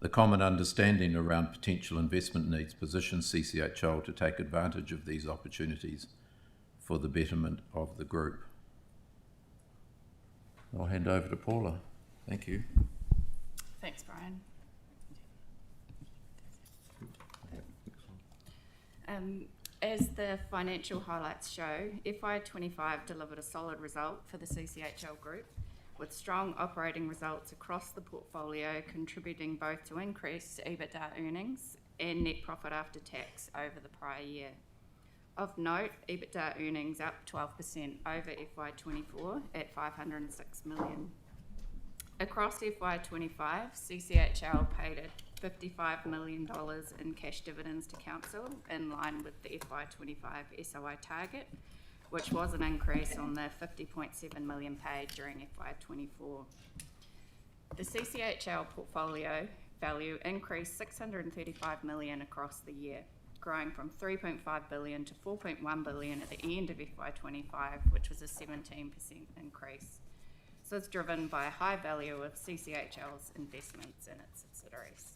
The common understanding around potential investment needs positions CCHL to take advantage of these opportunities for the betterment of the group. I'll hand over to Paula. Thank you. Thanks, Brian. As the financial highlights show, FY25 delivered a solid result for the CCHL group, with strong operating results across the portfolio contributing both to increased EBITDA earnings and net profit after tax over the prior year. Of note, EBITDA earnings up 12% over FY24 at $506 million. Across FY25, CCHL paid $55 million in cash dividends to council, in line with the FY25 SOI target, which was an increase on the $50.7 million paid during FY24. The CCHL portfolio value increased $635 million across the year, growing from $3.5 billion to $4.1 billion at the end of FY25, which was a 17% increase. So it's driven by a high value of CCHL's investments in its subsidiaries.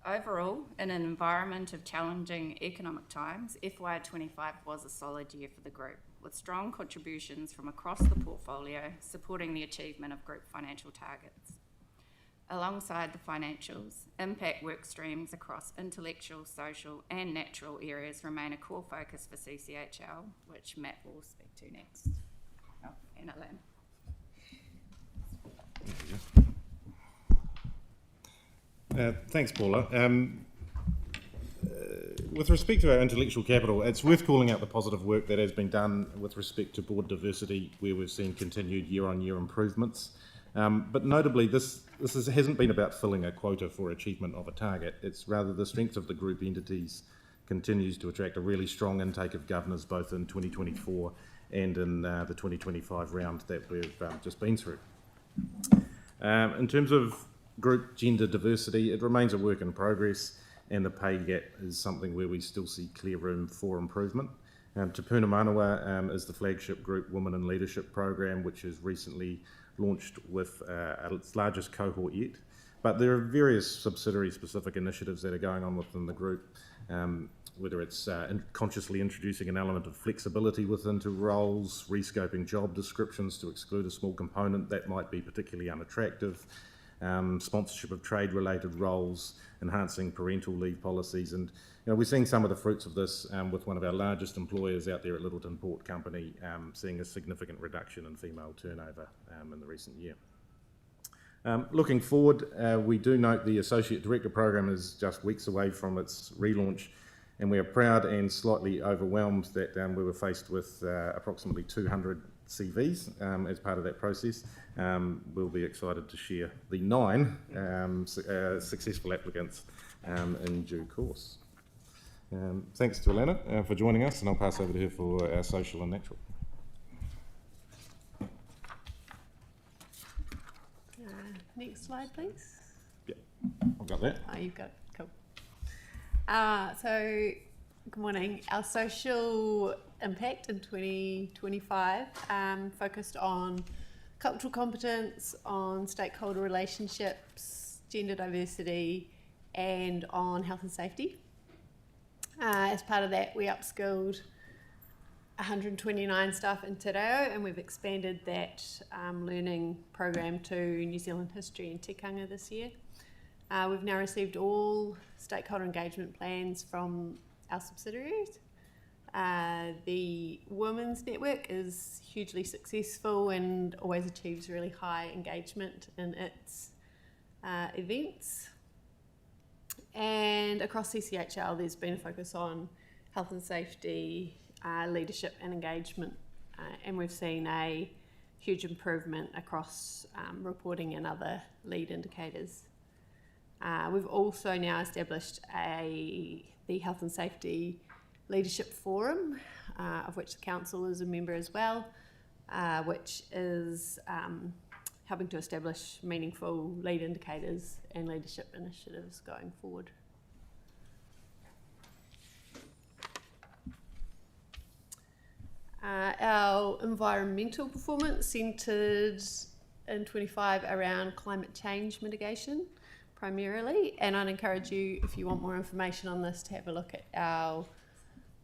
Overall, in an environment of challenging economic times, FY25 was a solid year for the group, with strong contributions from across the portfolio supporting the achievement of group financial targets. Alongside the financials, impact work streams across intellectual, social and natural areas remain a core focus for CCHL, which Matt will speak to next. Oh, and Alan. Thanks, Paula. With respect to our intellectual capital, it's worth calling out the positive work that has been done with respect to board diversity, where we've seen continued year-on-year improvements. But notably, this hasn't been about filling a quota for achievement of a target. It's rather the strength of the group entities continues to attract a really strong intake of governors, both in 2024 and in the 2025 round that we've just been through. In terms of group gender diversity, it remains a work in progress, and the pay gap is something where we still see clear room for improvement. Te Puna Manawa is the flagship group Women in Leadership program, which has recently launched with its largest cohort yet. But there are various subsidiary-specific initiatives that are going on within the group, whether it's consciously introducing an element of flexibility within roles, rescoping job descriptions to exclude a small component that might be particularly unattractive, sponsorship of trade-related roles, enhancing parental leave policies, and we're seeing some of the fruits of this with one of our largest employers out there at Littleton Port Company, seeing a significant reduction in female turnover in the recent year. Looking forward, we do note the Associate Director program is just weeks away from its relaunch, and we are proud and slightly overwhelmed that we were faced with approximately 200 CVs as part of that process. We'll be excited to share the 9 successful applicants in due course. Thanks to Alana for joining us, and I'll pass over to her for our social and natural. Next slide, please. Yeah, I've got that. Oh, you've got it. Cool. So, good morning. Our social impact in 2025 focused on cultural competence, on stakeholder relationships, gender diversity, and on health and safety. As part of that, we upskilled 129 staff in Te Reo, and we've expanded that learning program to New Zealand history and tikanga this year. We've now received all stakeholder engagement plans from our subsidiaries. The Women's Network is hugely successful and always achieves really high engagement in its events. And across CCHL, there's been a focus on health and safety, leadership and engagement, and we've seen a huge improvement across reporting and other lead indicators. We've also now established the Health and Safety Leadership Forum, of which the council is a member as well, which is helping to establish meaningful lead indicators and leadership initiatives going forward. Our environmental performance centred in 25 around climate change mitigation primarily, and I'd encourage you, if you want more information on this, to have a look at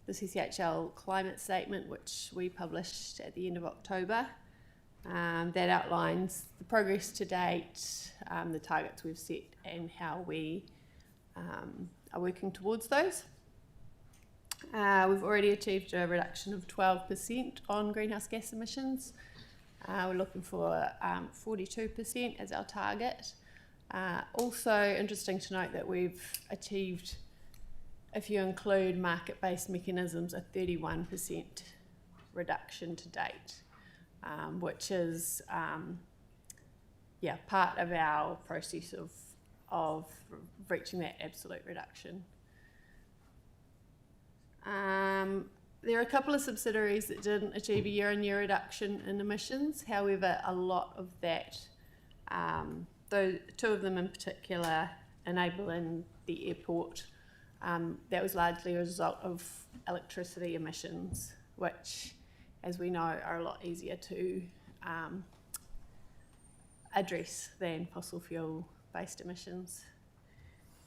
the CCHL climate statement, which we published at the end of October. That outlines the progress to date, the targets we've set, and how we are working towards those. We've already achieved a reduction of 12% on greenhouse gas emissions. We're looking for 42% as our target. Also interesting to note that we've achieved, if you include market-based mechanisms, a 31% reduction to date, which is part of our process of reaching that absolute reduction. There are a couple of subsidiaries that didn't achieve a year-on-year reduction in emissions. However, a lot of that, two of them in particular, enabling the airport, that was largely a result of electricity emissions, which, as we know, are a lot easier to address than fossil fuel-based emissions.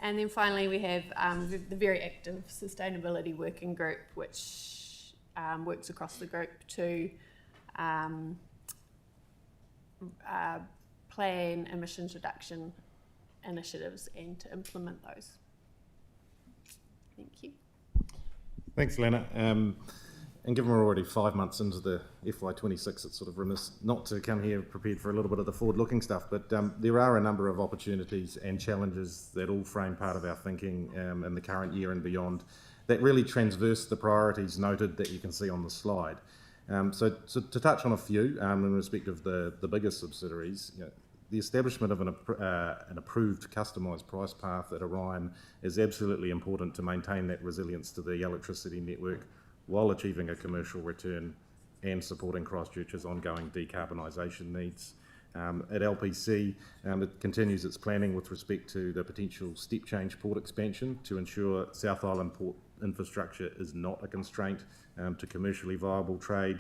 And then finally, we have the very active sustainability working group, which works across the group to plan emissions reduction initiatives and to implement those. Thank you. Thanks, Lana. And given we're already 5 months into the FY26, it's sort of remiss not to come here prepared for a little bit of the forward-looking stuff, but there are a number of opportunities and challenges that all frame part of our thinking in the current year and beyond that really transverse the priorities noted that you can see on the slide. So to touch on a few, in respect of the biggest subsidiaries, the establishment of an approved customised price path at Orion is absolutely important to maintain that resilience to the electricity network while achieving a commercial return and supporting Christchurch's ongoing decarbonisation needs. At LPC, it continues its planning with respect to the potential step change port expansion to ensure South Island port infrastructure is not a constraint to commercially viable trade,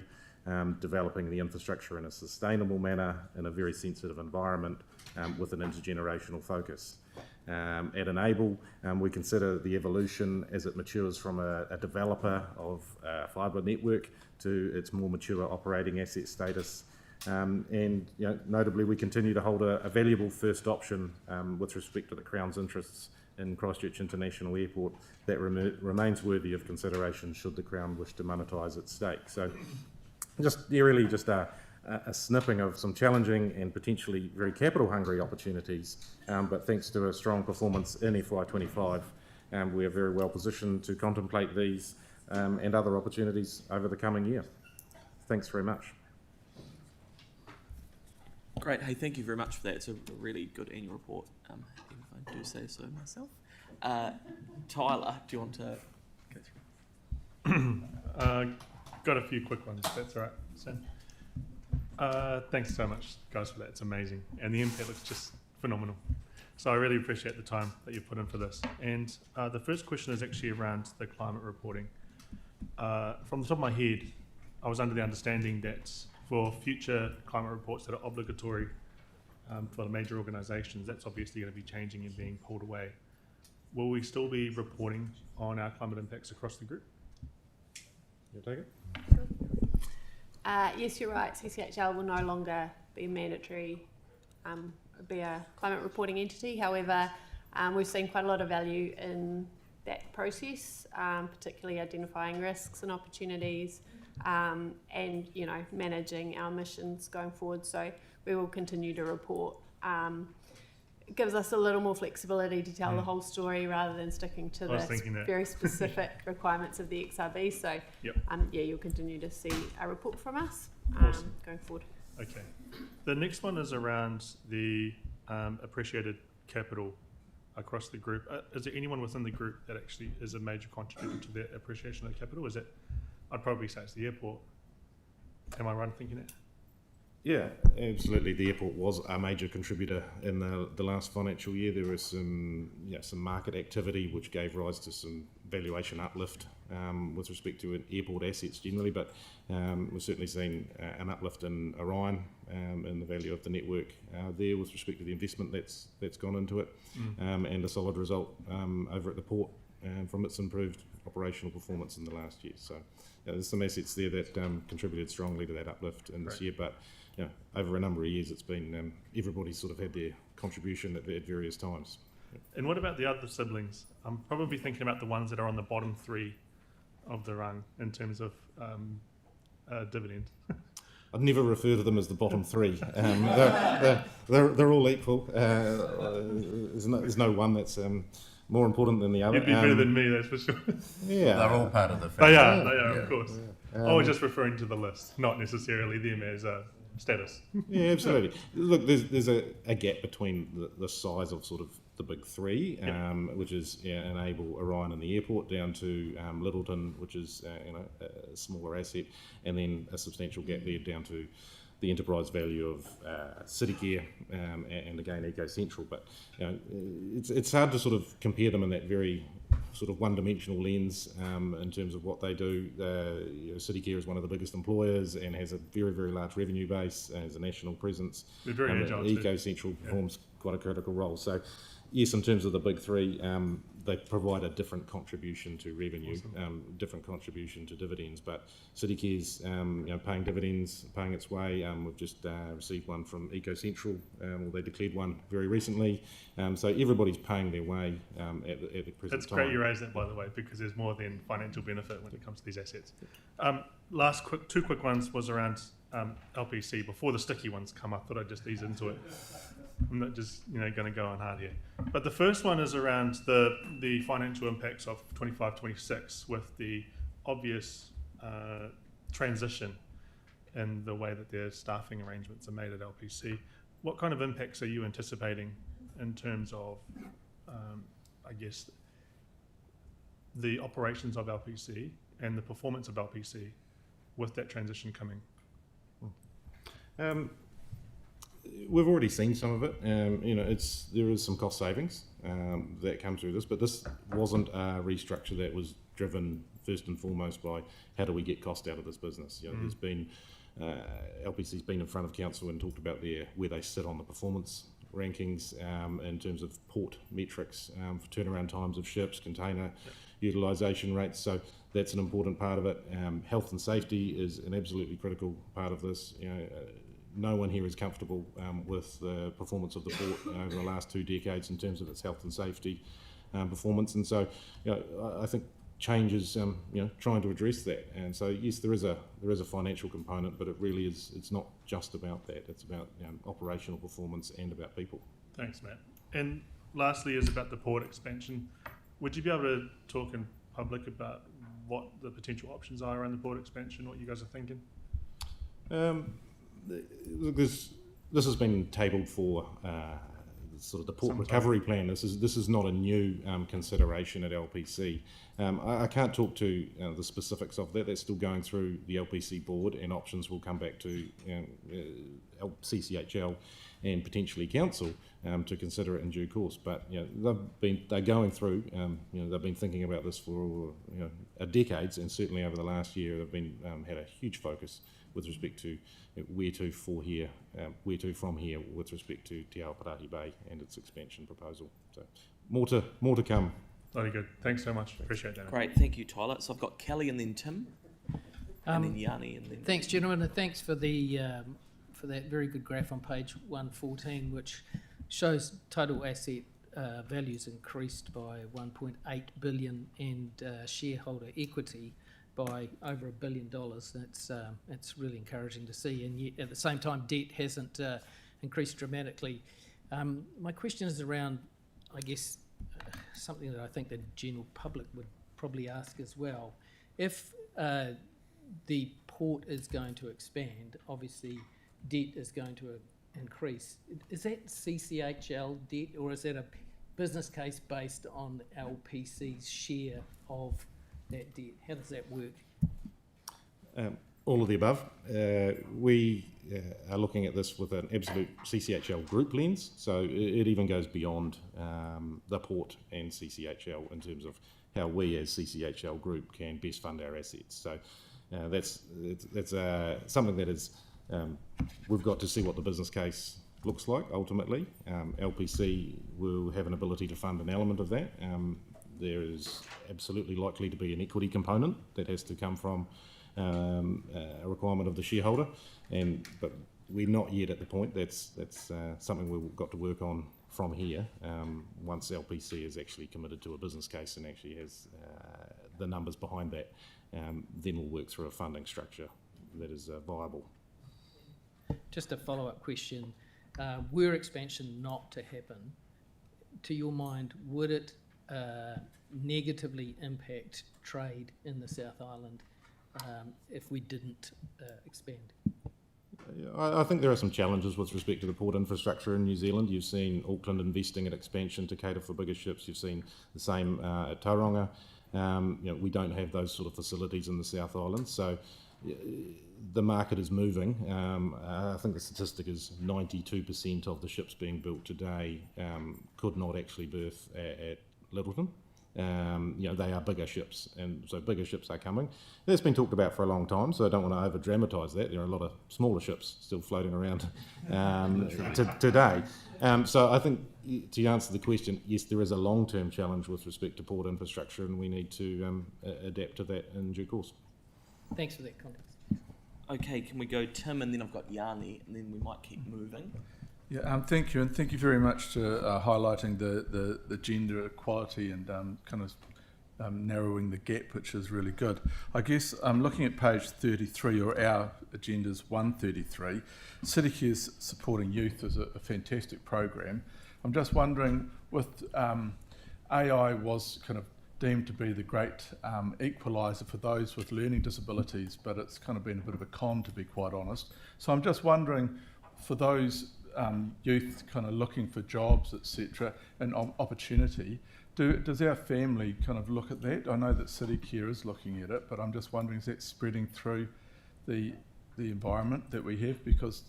developing the infrastructure in a sustainable manner in a very sensitive environment with an intergenerational focus. At Enable, we consider the evolution as it matures from a developer of fibre network to its more mature operating asset status. And notably, we continue to hold a valuable first option with respect to the Crown's interests in Christchurch International Airport that remains worthy of consideration should the Crown wish to monetise its stake. So just a snipping of some challenging and potentially very capital-hungry opportunities, but thanks to a strong performance in FY25, we are very well positioned to contemplate these and other opportunities over the coming year. Thanks very much. Great. Hey, thank you very much for that. It's a really good annual report, if I do say so myself. Tyler, do you want to go through? Got a few quick ones, if that's all right. So, thanks so much, guys, for that. It's amazing. And the impact looks just phenomenal. So I really appreciate the time that you've put in for this. And the first question is actually around the climate reporting. From the top of my head, I was under the understanding that for future climate reports that are obligatory for the major organisations, that's obviously going to be changing and being pulled away. Will we still be reporting on our climate impacts across the group? You take it? Yes, you're right. CCHL will no longer be mandatory, be a climate reporting entity. However, we've seen quite a lot of value in that process, particularly identifying risks and opportunities, and managing our emissions going forward. So we will continue to report. gives us a little more flexibility to tell the whole story rather than sticking to the very specific requirements of the XRB. So, yeah, you'll continue to see a report from us going forward. Okay. The next one is around the appreciated capital across the group. Is there anyone within the group that actually is a major contributor to that appreciation of capital? Is it? I'd probably say it's the airport. Am I right in thinking that? Yeah, absolutely. The airport was a major contributor in the last financial year. There was some market activity which gave rise to some valuation uplift with respect to airport assets generally, but we've certainly seen an uplift in Orion in the value of the network there with respect to the investment that's gone into it, and a solid result over at the port from its improved operational performance in the last year. So there's some assets there that contributed strongly to that uplift in this year, but over a number of years it's been everybody's sort of had their contribution at various times. And what about the other siblings? I'm probably thinking about the ones that are on the bottom three of the rung in terms of dividend. I'd never refer to them as the bottom three. They're all equal. There's no one that's more important than the other. You'd be better than me, that's for sure. Yeah, they're all part of the family. They are, of course. I was just referring to the list, not necessarily them as a status. Yeah, absolutely. Look, there's a gap between the size of sort of the big three, which is Enable, Orion and the airport, down to Littleton, which is a smaller asset, and then a substantial gap there down to the enterprise value of CityCare and again Eco Central. But it's hard to sort of compare them in that very sort of one-dimensional lens in terms of what they do. CityCare is one of the biggest employers and has a very, very large revenue base, has a national presence. They're very agile too. Eco Central performs quite a critical role. So yes, in terms of the big three, they provide a different contribution to revenue, different contribution to dividends. But CityCare's paying dividends, paying its way. We've just received one from Eco Central, or they declared one very recently. So everybody's paying their way at the present time. It's great you raised that, by the way, because there's more than financial benefit when it comes to these assets. Two quick ones was around LPC. Before the sticky ones come up, I thought I'd just ease into it. I'm not just going to go on hard here. But the first one is around the financial impacts of 25-26 with the obvious transition in the way that their staffing arrangements are made at LPC. What kind of impacts are you anticipating in terms of, I guess, the operations of LPC and the performance of LPC with that transition coming? We've already seen some of it. There is some cost savings that come through this, but this wasn't a restructure that was driven first and foremost by how do we get cost out of this business. There's been LPC's been in front of council and talked about where they sit on the performance rankings in terms of port metrics for turnaround times of ships, container utilisation rates. So that's an important part of it. Health and safety is an absolutely critical part of this. No one here is comfortable with the performance of the port over the last 2 decades in terms of its health and safety performance, and so I think change is trying to address that. And so yes, there is a financial component, but it really is. It's not just about that. It's about operational performance and about people. Thanks, Matt. And lastly, is about the port expansion. Would you be able to talk in public about what the potential options are around the port expansion? What you guys are thinking? This has been tabled for sort of the port recovery plan. This is not a new consideration at LPC. I can't talk to the specifics of that. That's still going through the LPC board, and options will come back to CCHL and potentially council to consider it in due course. But they're going through. They've been thinking about this for decades, and certainly over the last year they've been had a huge focus with respect to where to from here with respect to Te Aoparaki Bay and its expansion proposal. So more to come. Very good. Thanks so much. Appreciate that. Great. Thank you, Tyler. So I've got Kelly and then Tim, and then Yanni, and then. Thanks, gentlemen, and thanks for for that very good graph on page 114, which shows total asset values increased by 1.8 billion and shareholder equity by over $1 billion. That's really encouraging to see, and yet at the same time debt hasn't increased dramatically. My question is around, I guess, something that I think the general public would probably ask as well. If the port is going to expand, obviously debt is going to increase. Is that CCHL debt, or is that a business case based on LPC's share of that debt? How does that work? All of the above. We are looking at this with an absolute CCHL group lens, so it even goes beyond the port and CCHL in terms of how we as CCHL group can best fund our assets. So that's something that is, we've got to see what the business case looks like ultimately. LPC will have an ability to fund an element of that. There is absolutely likely to be an equity component that has to come from a requirement of the shareholder, but we're not yet at the point. That's something we've got to work on from here. Once LPC is actually committed to a business case and actually has the numbers behind that, then we'll work through a funding structure that is viable. Just a follow-up question. Were expansion not to happen, to your mind, would it negatively impact trade in the South Island if we didn't expand? I think there are some challenges with respect to the port infrastructure in New Zealand. You've seen Auckland investing in expansion to cater for bigger ships. You've seen the same at Tauranga. We don't have those sort of facilities in the South Island, so the market is moving. I think the statistic is 92% of the ships being built today could not actually berth at Littleton. They are bigger ships, and so bigger ships are coming. That's been talked about for a long time, so I don't want to over-dramatise that. There are a lot of smaller ships still floating around today. So I think, to answer the question, yes, there is a long-term challenge with respect to port infrastructure, and we need to adapt to that in due course. Thanks for that context. Okay, can we go Tim, and then I've got Yanni, and then we might keep moving. Yeah, thank you, and thank you very much to highlighting the gender equality and kind of narrowing the gap, which is really good. I guess I'm looking at page 33, or our agenda's 133. City Care's Supporting Youth is a fantastic program. I'm just wondering, with AI was kind of deemed to be the great equaliser for those with learning disabilities, but it's kind of been a bit of a con, to be quite honest. So I'm just wondering, for those youth kind of looking for jobs, etc., and opportunity, does our family kind of look at that? I know that City Care is looking at it, but I'm just wondering, is that spreading through the environment that we have? Because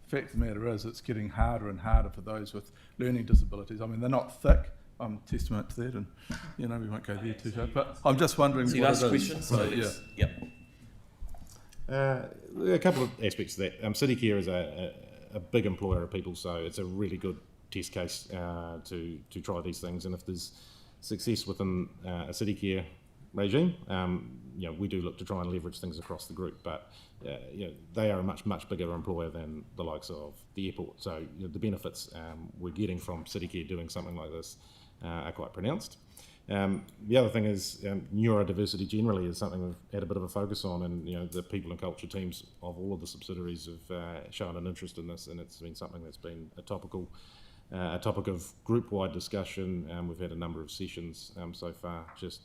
the fact of the matter is, it's getting harder and harder for those with learning disabilities. I mean, they're not thick. I'm testament to that, and we won't go there too far. But I'm just wondering. So you asked questions. So yeah. A couple of aspects of that. City Care is a big employer of people, so it's a really good test case to try these things. And if there's success within a City Care regime, we do look to try and leverage things across the group. But they are a much bigger employer than the likes of the airport. So the benefits we're getting from City Care doing something like this are quite pronounced. The other thing is neurodiversity generally is something we've had a bit of a focus on, and the people and culture teams of all of the subsidiaries have shown an interest in this, and it's been something that's been a topic of group-wide discussion. We've had a number of sessions so far, just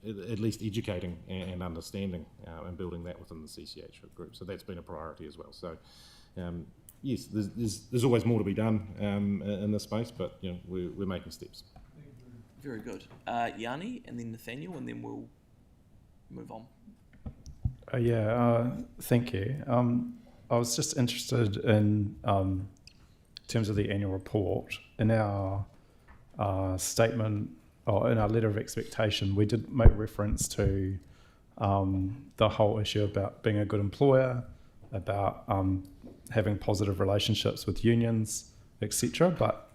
at least educating and understanding and building that within the CCH group. So that's been a priority as well. So yes, there's always more to be done in this space, but we're making steps. Very good. Yanni, and then Nathaniel, and then we'll move on. Thank you. I was just interested in terms of the annual report. In our statement, or in our letter of expectation, we did make reference to the whole issue about being a good employer, about having positive relationships with unions, etc. But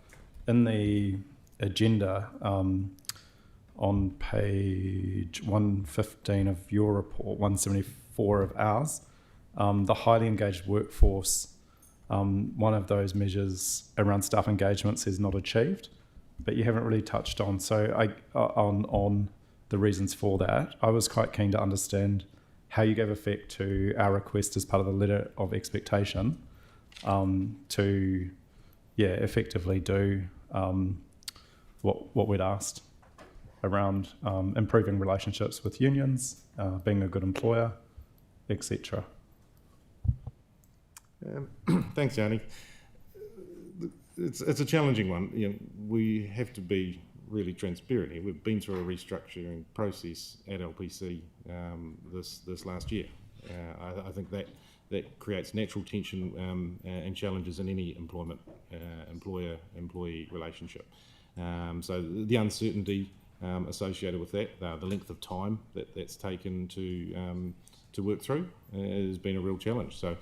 in the agenda, on page 115 of your report, 174 of ours, the highly engaged workforce, one of those measures around staff engagements is not achieved, but you haven't really touched on. So on the reasons for that, I was quite keen to understand how you gave effect to our request as part of the letter of expectation to effectively do what we'd asked around improving relationships with unions, being a good employer, etc. Thanks, Yanni. It's a challenging one. We have to be really transparent here. We've been through a restructuring process at LPC this last year. I think that creates natural tension and challenges in any employer-employee relationship. So the uncertainty associated with that, the length of time that's taken to work through has been a real challenge. So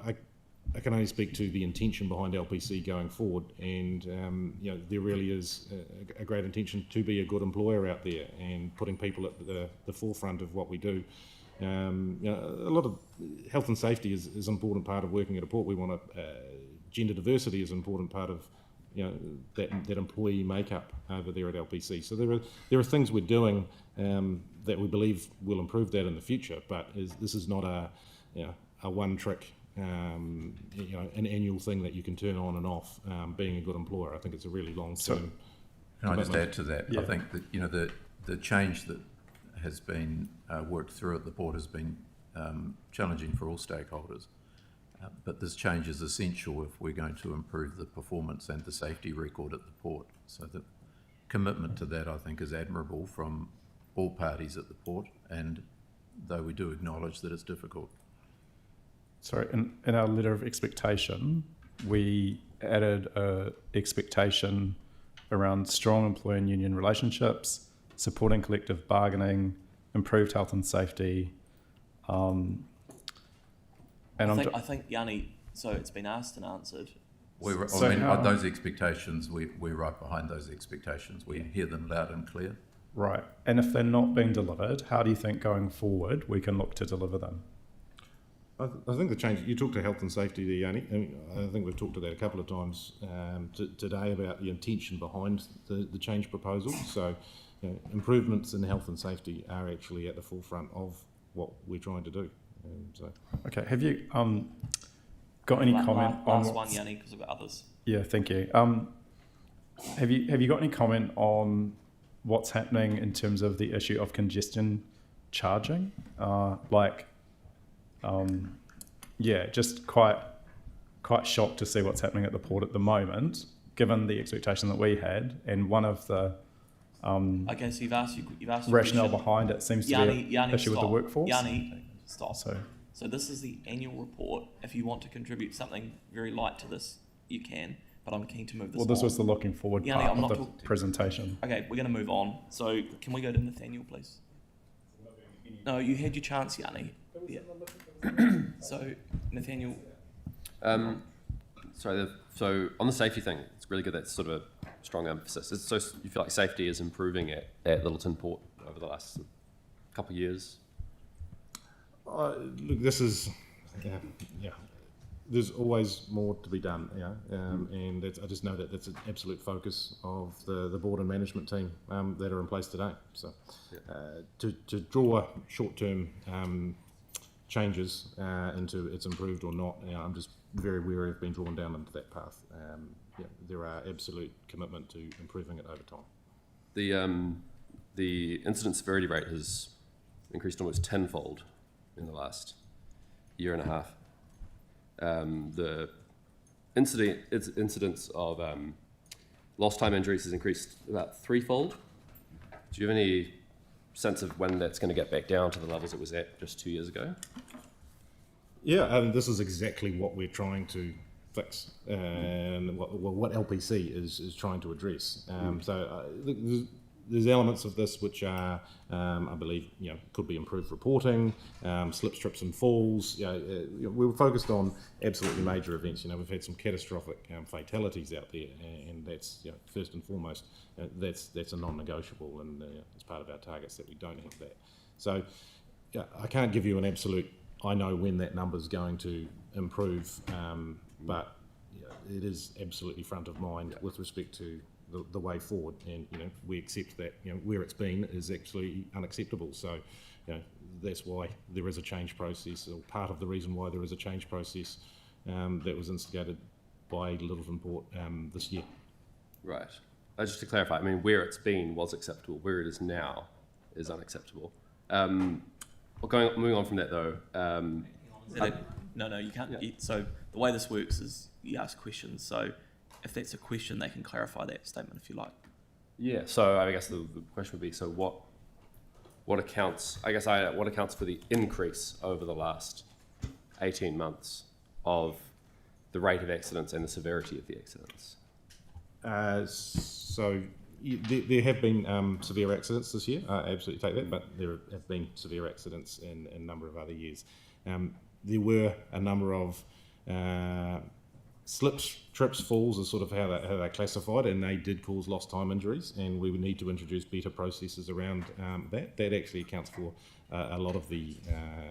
I can only speak to the intention behind LPC going forward, and there really is a great intention to be a good employer out there and putting people at the forefront of what we do. A lot of health and safety is an important part of working at a port. We want gender diversity is an important part of that employee makeup over there at LPC. So there are things we're doing that we believe will improve that in the future. But this is not a one trick. An annual thing that you can turn on and off. Being a good employer, I think it's a really long term. Can I just add to that? Yeah. I think that the change that has been worked through at the port has been challenging for all stakeholders. But this change is essential if we're going to improve the performance and the safety record at the port. So the commitment to that, I think, is admirable from all parties at the port. And though we do acknowledge that it's difficult. Sorry, in our letter of expectation, we added a expectation around strong employer and union relationships, supporting collective bargaining, improved health and safety. I think Yanni, so it's been asked and answered. Those expectations, we're right behind those expectations. We hear them loud and clear. Right, and if they're not being delivered, how do you think going forward we can look to deliver them? I think the change, you talked to health and safety there, Yanni. I think we've talked to that a couple of times today about the intention behind the change proposal. So improvements in health and safety are actually at the forefront of what we're trying to do. Okay, have you got any comment on last one, Yanni, because I've got others. Yeah, thank you. Have you got any comment on what's happening in terms of the issue of congestion charging? Just quite shocked to see what's happening at the port at the moment, given the expectation that we had, and one of the okay, so you've asked rationale behind it seems to be an issue with the workforce. Yanni, stop. So this is the annual report. If you want to contribute something very light to this, you can. But I'm keen to move this on. Well, this was the looking forward Yanni, part of the presentation. Okay, we're going to move on. So can we go to Nathaniel, please? No, you had your chance, Yanni. Yeah. So, Nathaniel. So on the safety thing, it's really good. That's sort of a strong emphasis. So you feel like safety is improving at Littleton Port over the last couple of years? Look, this is, there's always more to be done, and I just know that that's an absolute focus of the board and management team that are in place today. So to draw short-term changes into it's improved or not, I'm just very wary of being drawn down into that path. There are absolute commitment to improving it over time. The incident severity rate has increased almost tenfold in the last year and a half. The incidence of lost time injuries has increased about threefold. Do you have any sense of when that's going to get back down to the levels it was at just 2 years ago? Yeah, and this is exactly what we're trying to fix, and what LPC is trying to address. There's elements of this which are, I believe, could be improved reporting, slips, trips, and falls. We were focused on absolutely major events. We've had some catastrophic fatalities out there, and that's first and foremost, that's a non-negotiable, and it's part of our targets that we don't have that. So, I can't give you an absolute. I know when that number's going to improve, but it is absolutely front of mind with respect to the way forward, and we accept that where it's been is actually unacceptable. So that's why there is a change process, or part of the reason why there is a change process that was instigated by Littleton Port this year. Right. Just to clarify, I mean, where it's been was acceptable. Where it is now is unacceptable. Moving on from that though. No, you can't. So the way this works is you ask questions. So if that's a question, they can clarify that statement if you like. Yeah. So I guess the question would be: so what accounts? I guess what accounts for the increase over the last 18 months of the rate of accidents and the severity of the accidents? There have been severe accidents this year. I absolutely take that, but there have been severe accidents in a number of other years. There were a number of slips, trips, falls is sort of how they're classified, and they did cause lost time injuries, and we would need to introduce better processes around that. That actually accounts for a lot of the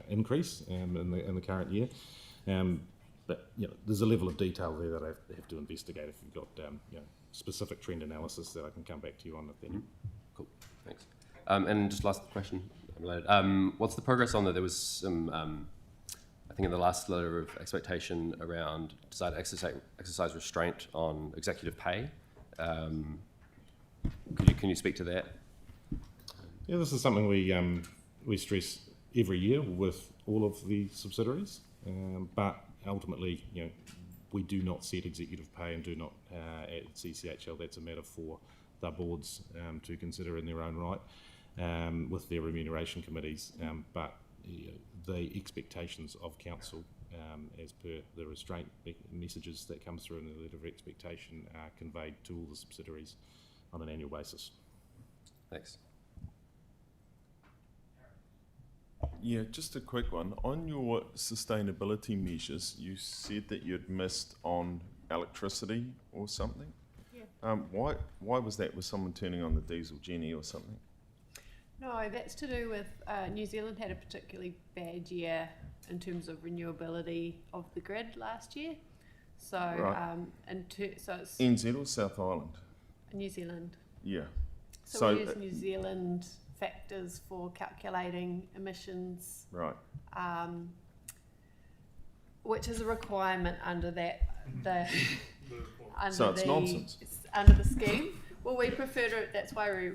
increase in the current year. But there's a level of detail there that I have to investigate. If you've got specific trend analysis that I can come back to you on at the end. Cool, thanks. And just last question related. What's the progress on that? There was some, I think in the last letter of expectation around desire to exercise restraint on executive pay. Can you speak to that? Yeah, this is something we stress every year with all of the subsidiaries, but ultimately, we do not set executive pay and do not at CCHL. That's a matter for the boards to consider in their own right with their remuneration committees. But the expectations of council, as per the restraint messages that come through in the letter of expectation, are conveyed to all the subsidiaries on an annual basis. Thanks. Yeah, just a quick one. On your sustainability measures, you said that you'd missed on electricity or something. Yeah. Why was that? Was someone turning on the diesel genny or something? No, that's to do with New Zealand had a particularly bad year in terms of renewability of the grid last year. So, right. So it's NZ or South Island? New Zealand. Yeah. So we use New Zealand factors for calculating emissions. Right. Which is a requirement under So it's nonsense. Under the scheme. Well, we prefer to. That's why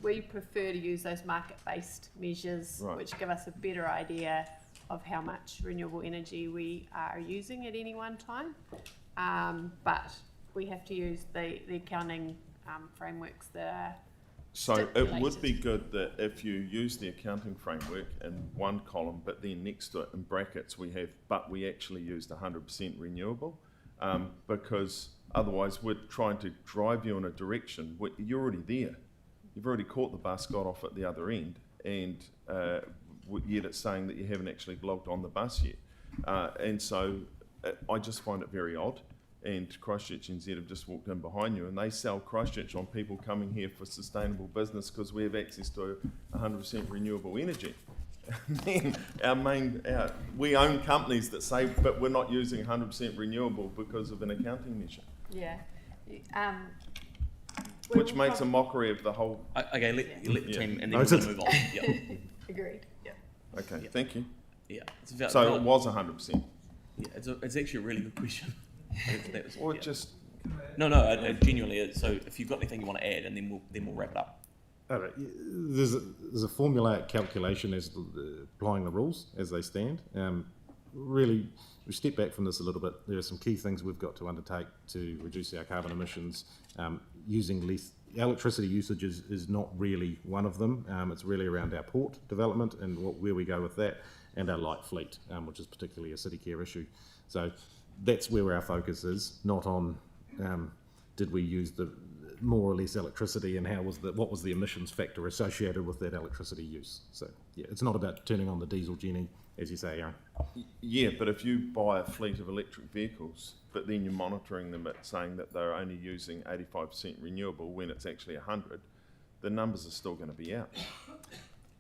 we prefer to use those market-based measures, right, which give us a better idea of how much renewable energy we are using at any one time. But we have to use the accounting frameworks that are So it would be good that if you use the accounting framework in one column, but then next to it in brackets we have, but we actually used 100% renewable, because otherwise we're trying to drive you in a direction where you're already there. You've already caught the bus, got off at the other end, and yet it's saying that you haven't actually logged on the bus yet. And so I just find it very odd. And Christchurch NZ have just walked in behind you, and they sell Christchurch on people coming here for sustainable business because we have access to 100% renewable energy. And then we own companies that say, but we're not using 100% renewable because of an accounting measure. Yeah. Which makes a mockery of the whole. Okay, let the team, and then we'll move on. Yeah. Agreed. Yeah. Okay, Yeah. Thank you. Yeah. So it was 100%. Yeah, it's actually a really good question. Or just. No, it genuinely is. So if you've got anything you want to add, and then we'll wrap it up. All right. There's a formulaic calculation as applying the rules as they stand. Really, we step back from this a little bit. There are some key things we've got to undertake to reduce our carbon emissions. Using less electricity usage is not really one of them. It's really around our port development and where we go with that, and our light fleet, which is particularly a city care issue. So that's where our focus is, not on did we use the more or less electricity and what was the emissions factor associated with that electricity use. So yeah, it's not about turning on the diesel genny, as you say, Aaron. Yeah, but if you buy a fleet of electric vehicles, but then you're monitoring them at saying that they're only using 85% renewable when it's actually 100, the numbers are still going to be out.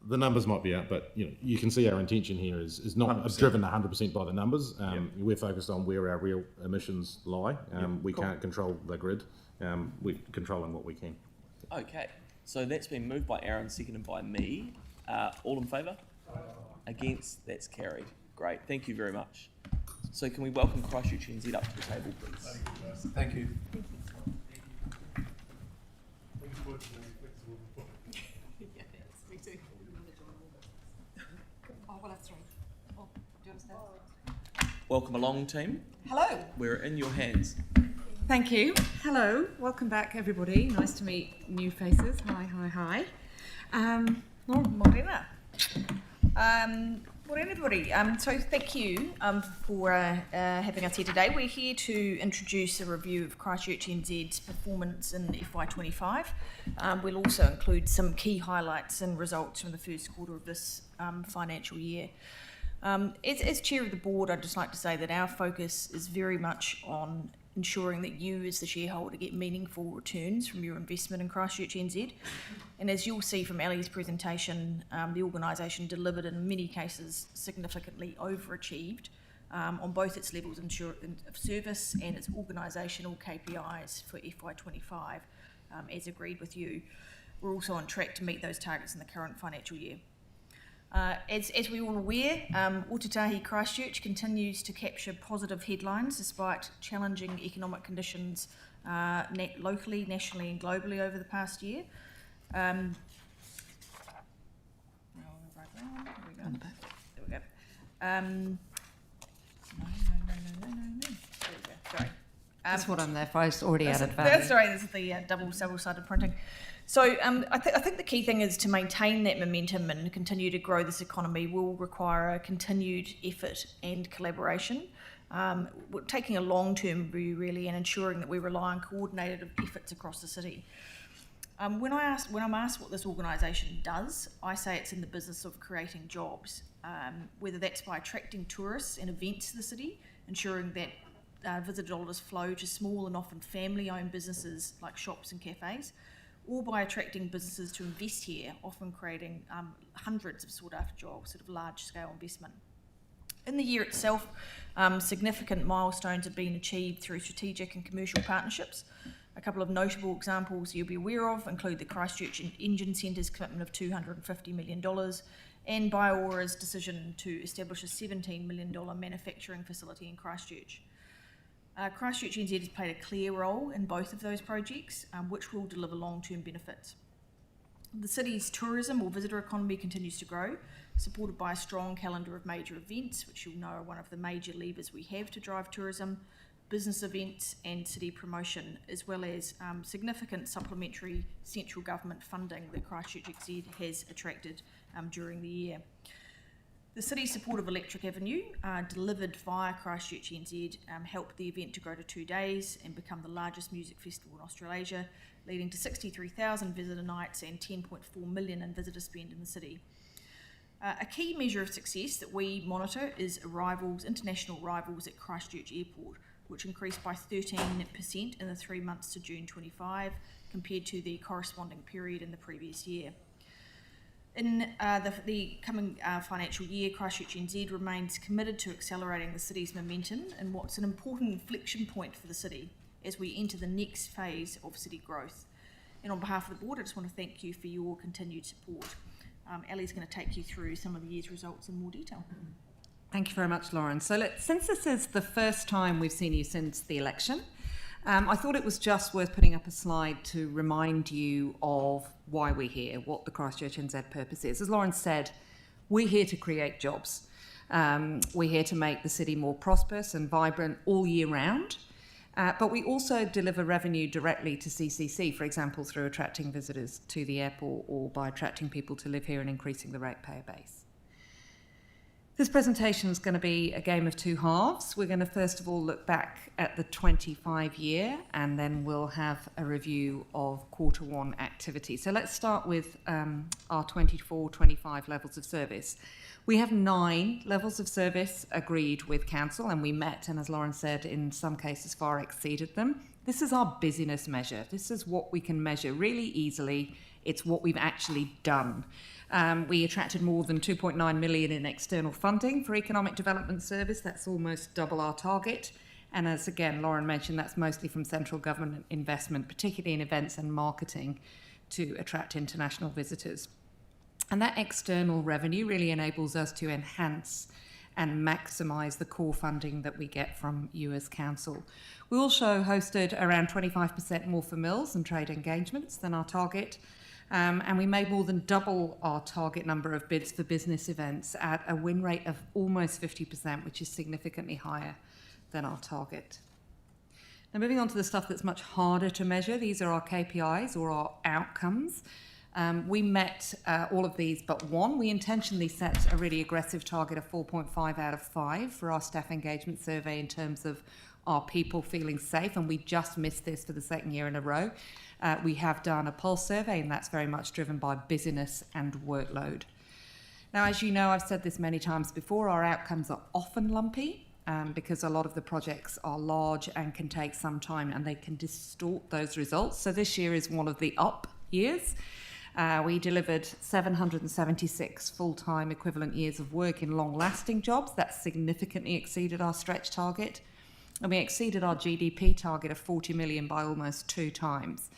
The numbers might be out, but you can see our intention here is not 100%. Driven 100% by the numbers. We're focused on where our real emissions lie. We can't control the grid. We're controlling what we can. Okay, so that's been moved by Aaron, seconded by me. All in favour? Against? That's carried. Great. Thank you very much. So can we welcome Christchurch NZ up to the table, please? Thank you. Welcome along, team. Hello. We're in your hands. Thank you. Hello. Welcome back, everybody. Nice to meet new faces. Hi. Morena. Morena, everybody. So thank you for having us here today. We're here to introduce a review of Christchurch NZ's performance in FY25. We'll also include some key highlights and results from the first quarter of this financial year. As chair of the board, I'd just like to say that our focus is very much on ensuring that you as the shareholder get meaningful returns from your investment in Christchurch NZ. And as you'll see from Ali's presentation, the organisation delivered in many cases significantly overachieved on both its levels of service and its organisational KPIs for FY25, as agreed with you. We're also on track to meet those targets in the current financial year. As we're all aware, Otatahi Christchurch continues to capture positive headlines despite challenging economic conditions locally, nationally and globally over the past year. There we go. Sorry. That's what I'm there for. It's already added value. That's right. This is the double-sided printing. So I think the key thing is to maintain that momentum and continue to grow this economy will require a continued effort and collaboration. We're taking a long-term view really and ensuring that we rely on coordinated efforts across the city. When I'm asked what this organisation does, I say it's in the business of creating jobs, whether that's by attracting tourists and events to the city, ensuring that visitor dollars flow to small and often family-owned businesses like shops and cafes, or by attracting businesses to invest here, often creating hundreds of sought-after jobs, sort of large-scale investment. In the year itself, significant milestones have been achieved through strategic and commercial partnerships. A couple of notable examples you'll be aware of include the Christchurch Engine Centre's commitment of $250 million and Biora's decision to establish a $17 million manufacturing facility in Christchurch. Christchurch NZ has played a clear role in both of those projects, which will deliver long-term benefits. The city's tourism or visitor economy continues to grow, supported by a strong calendar of major events, which you'll know are one of the major levers we have to drive tourism, business events and city promotion, as well as significant supplementary central government funding that Christchurch NZ has attracted during the year. The city's support of Electric Avenue, delivered via Christchurch NZ, helped the event to grow to 2 days and become the largest music festival in Australasia, leading to 63,000 visitor nights and 10.4 million in visitor spend in the city. A key measure of success that we monitor is international arrivals at Christchurch Airport, which increased by 13% in the 3 months to June 25 compared to the corresponding period in the previous year. In the coming financial year, Christchurch NZ remains committed to accelerating the city's momentum in what's an important inflection point for the city as we enter the next phase of city growth. And on behalf of the board, I just want to thank you for your continued support. Ali's going to take you through some of the year's results in more detail. Thank you very much, Lauren. So since this is the first time we've seen you since the election, I thought it was just worth putting up a slide to remind you of why we're here, what the Christchurch NZ purpose is. As Lauren said, we're here to create jobs. We're here to make the city more prosperous and vibrant all year round. But we also deliver revenue directly to CCC, for example, through attracting visitors to the airport or by attracting people to live here and increasing the ratepayer base. This presentation is going to be a game of two halves. We're going to first of all look back at the 25 year and then we'll have a review of quarter one activity. So let's start with our 24-25 levels of service. We have 9 levels of service agreed with council and we met, and as Lauren said, in some cases far exceeded them. This is our busyness measure. This is what we can measure really easily. It's what we've actually done. We attracted more than 2.9 million in external funding for economic development service. That's almost double our target. And as again, Lauren mentioned, that's mostly from central government investment, particularly in events and marketing to attract international visitors. And that external revenue really enables us to enhance and maximise the core funding that we get from you as council. We also hosted around 25% more for mills and trade engagements than our target, and we made more than double our target number of bids for business events at a win rate of almost 50%, which is significantly higher than our target. Now, moving on to the stuff that's much harder to measure, these are our KPIs or our outcomes. We met all of these but one. We intentionally set a really aggressive target of 4.5 out of 5 for our staff engagement survey in terms of our people feeling safe, and we just missed this for the second year in a row. We have done a pulse survey, and that's very much driven by busyness and workload. Now, as you know, I've said this many times before, our outcomes are often lumpy because a lot of the projects are large and can take some time, and they can distort those results. So this year is one of the up years. We delivered 776 full-time equivalent years of work in long-lasting jobs. That significantly exceeded our stretch target. And we exceeded our GDP target of 40 million by almost 2 times.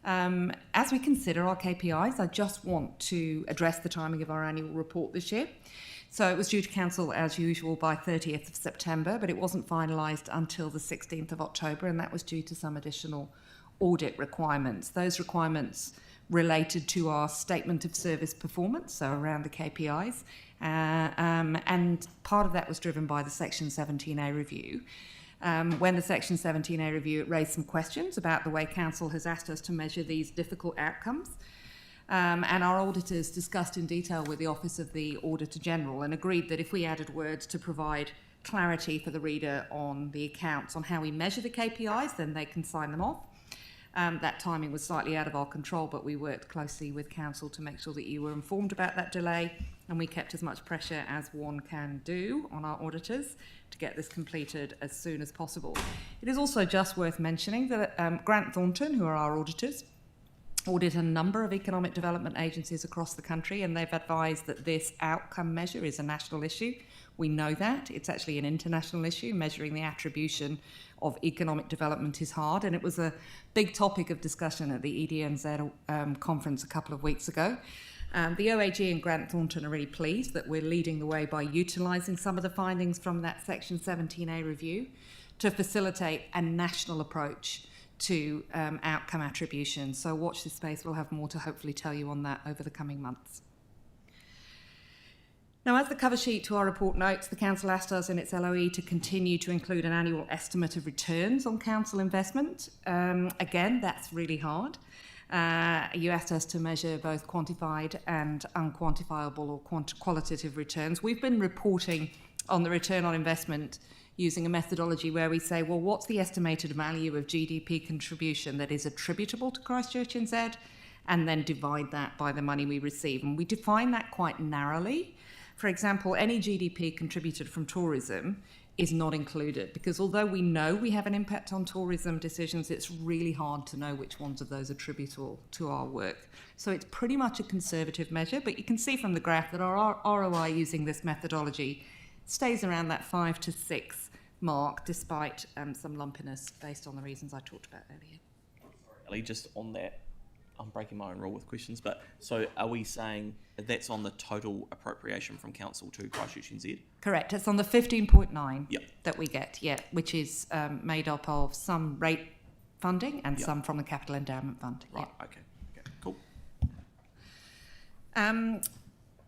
As we consider our KPIs, I just want to address the timing of our annual report this year. So it was due to council as usual by 30th of September, but it wasn't finalised until the 16th of October, and that was due to some additional audit requirements. Those requirements related to our statement of service performance, so around the KPIs, and part of that was driven by the Section 17A review. When the Section 17A review, it raised some questions about the way council has asked us to measure these difficult outcomes. And our auditors discussed in detail with the Office of the Auditor General and agreed that if we added words to provide clarity for the reader on the accounts on how we measure the KPIs, then they can sign them off. That timing was slightly out of our control, but we worked closely with council to make sure that you were informed about that delay, and we kept as much pressure as one can do on our auditors to get this completed as soon as possible. It is also just worth mentioning that Grant Thornton, who are our auditors, audit a number of economic development agencies across the country, and they've advised that this outcome measure is a national issue. We know that. It's actually an international issue. Measuring the attribution of economic development is hard, and it was a big topic of discussion at the EDNZ conference a couple of weeks ago. The OAG and Grant Thornton are really pleased that we're leading the way by utilising some of the findings from that Section 17A review to facilitate a national approach to outcome attribution. So watch this space. We'll have more to hopefully tell you on that over the coming months. Now, as the cover sheet to our report notes, the Council asked us in its LOE to continue to include an annual estimate of returns on Council investment. Again, that's really hard. You asked us to measure both quantified and unquantifiable or qualitative returns. We've been reporting on the return on investment using a methodology where we say, well, what's the estimated value of GDP contribution that is attributable to Christchurch NZ, and then divide that by the money we receive. And we define that quite narrowly. For example, any GDP contributed from tourism is not included, because although we know we have an impact on tourism decisions, it's really hard to know which ones of those are attributable to our work. So it's pretty much a conservative measure, but you can see from the graph that our ROI using this methodology stays around that 5 to 6 mark, despite some lumpiness based on the reasons I talked about earlier. Ellie, just on that, I'm breaking my own rule with questions, but so are we saying that's on the total appropriation from council to Christchurch NZ? Correct. It's on the 15.9 Yep. that we get, which is made up of some rate funding and some from the Capital Endowment Fund. Right, okay, cool.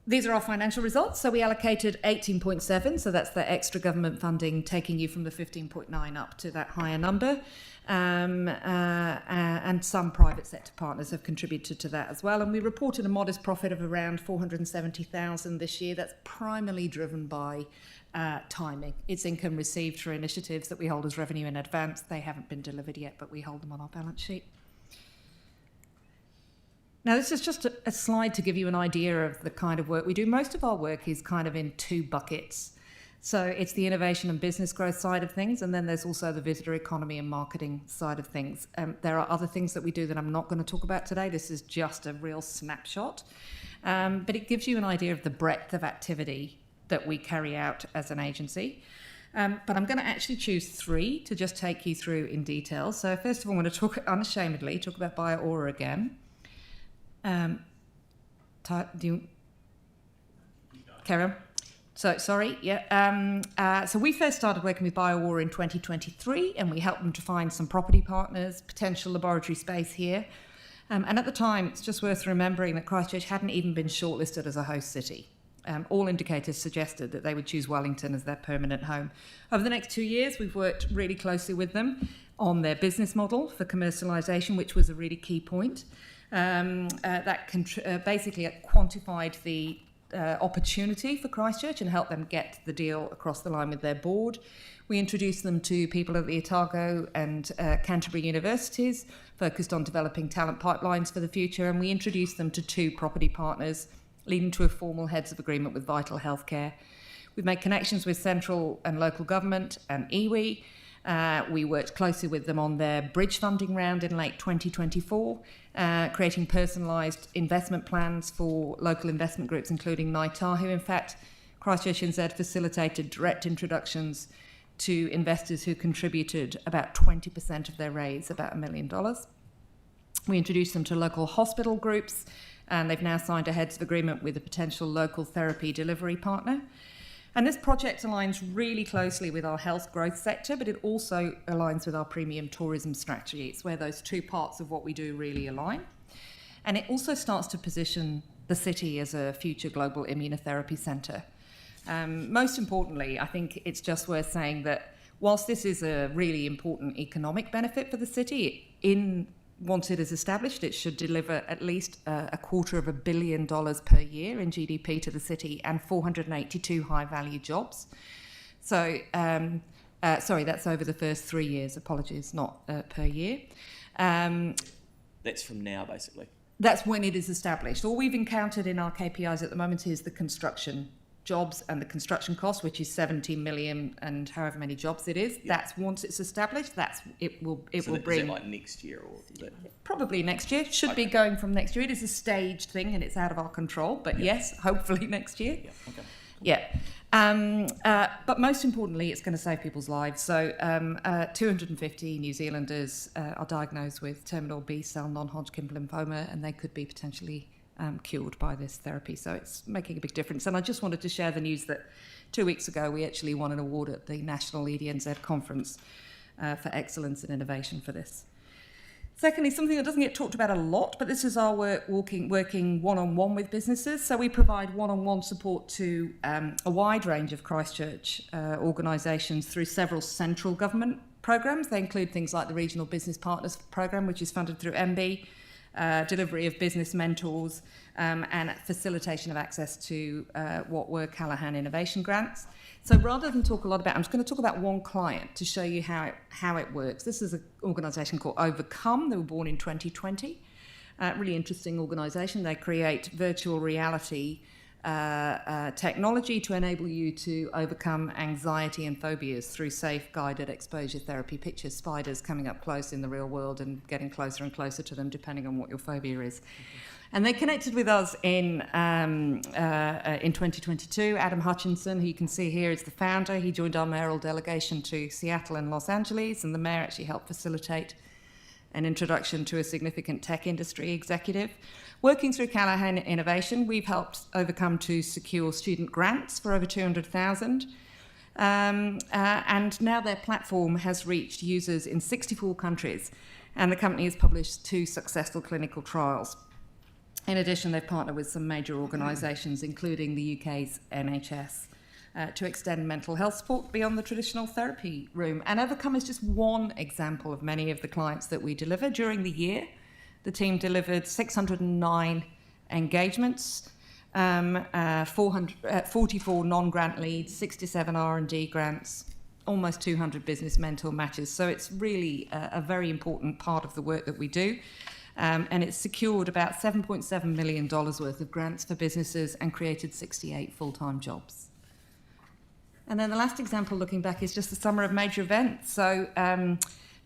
These are our financial results. So we allocated 18.7, so that's the extra government funding taking you from the 15.9 up to that higher number. And some private sector partners have contributed to that as well. And we reported a modest profit of around 470,000 this year. That's primarily driven by timing. It's income received for initiatives that we hold as revenue in advance. They haven't been delivered yet, but we hold them on our balance sheet. Now, this is just a slide to give you an idea of the kind of work we do. Most of our work is kind of in 2 buckets. So it's the innovation and business growth side of things, and then there's also the visitor economy and marketing side of things. There are other things that we do that I'm not going to talk about today. This is just a real snapshot. But it gives you an idea of the breadth of activity that we carry out as an agency. But I'm going to actually choose 3 to just take you through in detail. So first of all, I'm going to talk unashamedly, talk about Bio-Aura again. Do you carry on? So we first started working with BioWar in 2023, and we helped them to find some property partners, potential laboratory space here. And at the time, it's just worth remembering that Christchurch hadn't even been shortlisted as a host city. All indicators suggested that they would choose Wellington as their permanent home. Over the next 2 years, we've worked really closely with them on their business model for commercialisation, which was a really key point. Basically quantified the opportunity for Christchurch and helped them get the deal across the line with their board. We introduced them to people at the Otago and Canterbury universities, focused on developing talent pipelines for the future, and we introduced them to 2 property partners, leading to a formal heads of agreement with Vital Healthcare. We've made connections with central and local government and iwi. We worked closely with them on their bridge funding round in late 2024, creating personalised investment plans for local investment groups, including Ngāi Tahu. In fact, Christchurch NZ facilitated direct introductions to investors who contributed about 20% of their raise, about $1 million. We introduced them to local hospital groups, and they've now signed a heads of agreement with a potential local therapy delivery partner. And this project aligns really closely with our health growth sector, but it also aligns with our premium tourism strategy. It's where those 2 parts of what we do really align. And it also starts to position the city as a future global immunotherapy centre. Most importantly, I think it's just worth saying that whilst this is a really important economic benefit for the city, once it is established, it should deliver at least $250 million per year in GDP to the city and 482 high-value jobs. So, that's over the first 3 years. Apologies, not per year. That's from now, basically. That's when it is established. All we've encountered in our KPIs at the moment is the construction jobs and the construction cost, which is 70 million and however many jobs it is. That's once it's established, it will bring. Is that like next year or is that? Probably next year. Should be going from next year. It is a staged thing and it's out of our control, but yes, hopefully next year. Yeah. Yeah. But most importantly, it's going to save people's lives. So 250 New Zealanders are diagnosed with terminal B-cell non-Hodgkin lymphoma, and they could be potentially cured by this therapy. So it's making a big difference. And I just wanted to share the news that 2 weeks ago we actually won an award at the National EDNZ Conference for excellence and innovation for this. Secondly, something that doesn't get talked about a lot, but this is our work working one-on-one with businesses. So we provide one-on-one support to a wide range of Christchurch organisations through several central government programmes. They include things like the Regional Business Partners Programme, which is funded through MB, delivery of business mentors, and facilitation of access to what were Callaghan Innovation Grants. So rather than talk a lot about, I'm just going to talk about one client to show you how it works. This is an organisation called Overcome. They were born in 2020. Really interesting organisation. They create virtual reality technology to enable you to overcome anxiety and phobias through safe guided exposure therapy. Picture spiders coming up close in the real world and getting closer and closer to them depending on what your phobia is. And they connected with us in 2022. Adam Hutchinson, who you can see here, is the founder. He joined our mayoral delegation to Seattle and Los Angeles, and the mayor actually helped facilitate an introduction to a significant tech industry executive. Working through Callaghan Innovation, we've helped Overcome to secure student grants for over 200,000. And now their platform has reached users in 64 countries, and the company has published 2 successful clinical trials. In addition, they've partnered with some major organisations, including the UK's NHS, to extend mental health support beyond the traditional therapy room. And Overcome is just one example of many of the clients that we deliver. During the year, the team delivered 609 engagements, 44 non-grant leads, 67 R&D grants, almost 200 business mentor matches. So it's really a very important part of the work that we do. And it's secured about $7.7 million worth of grants for businesses and created 68 full-time jobs. And then the last example, looking back, is just the summer of major events. So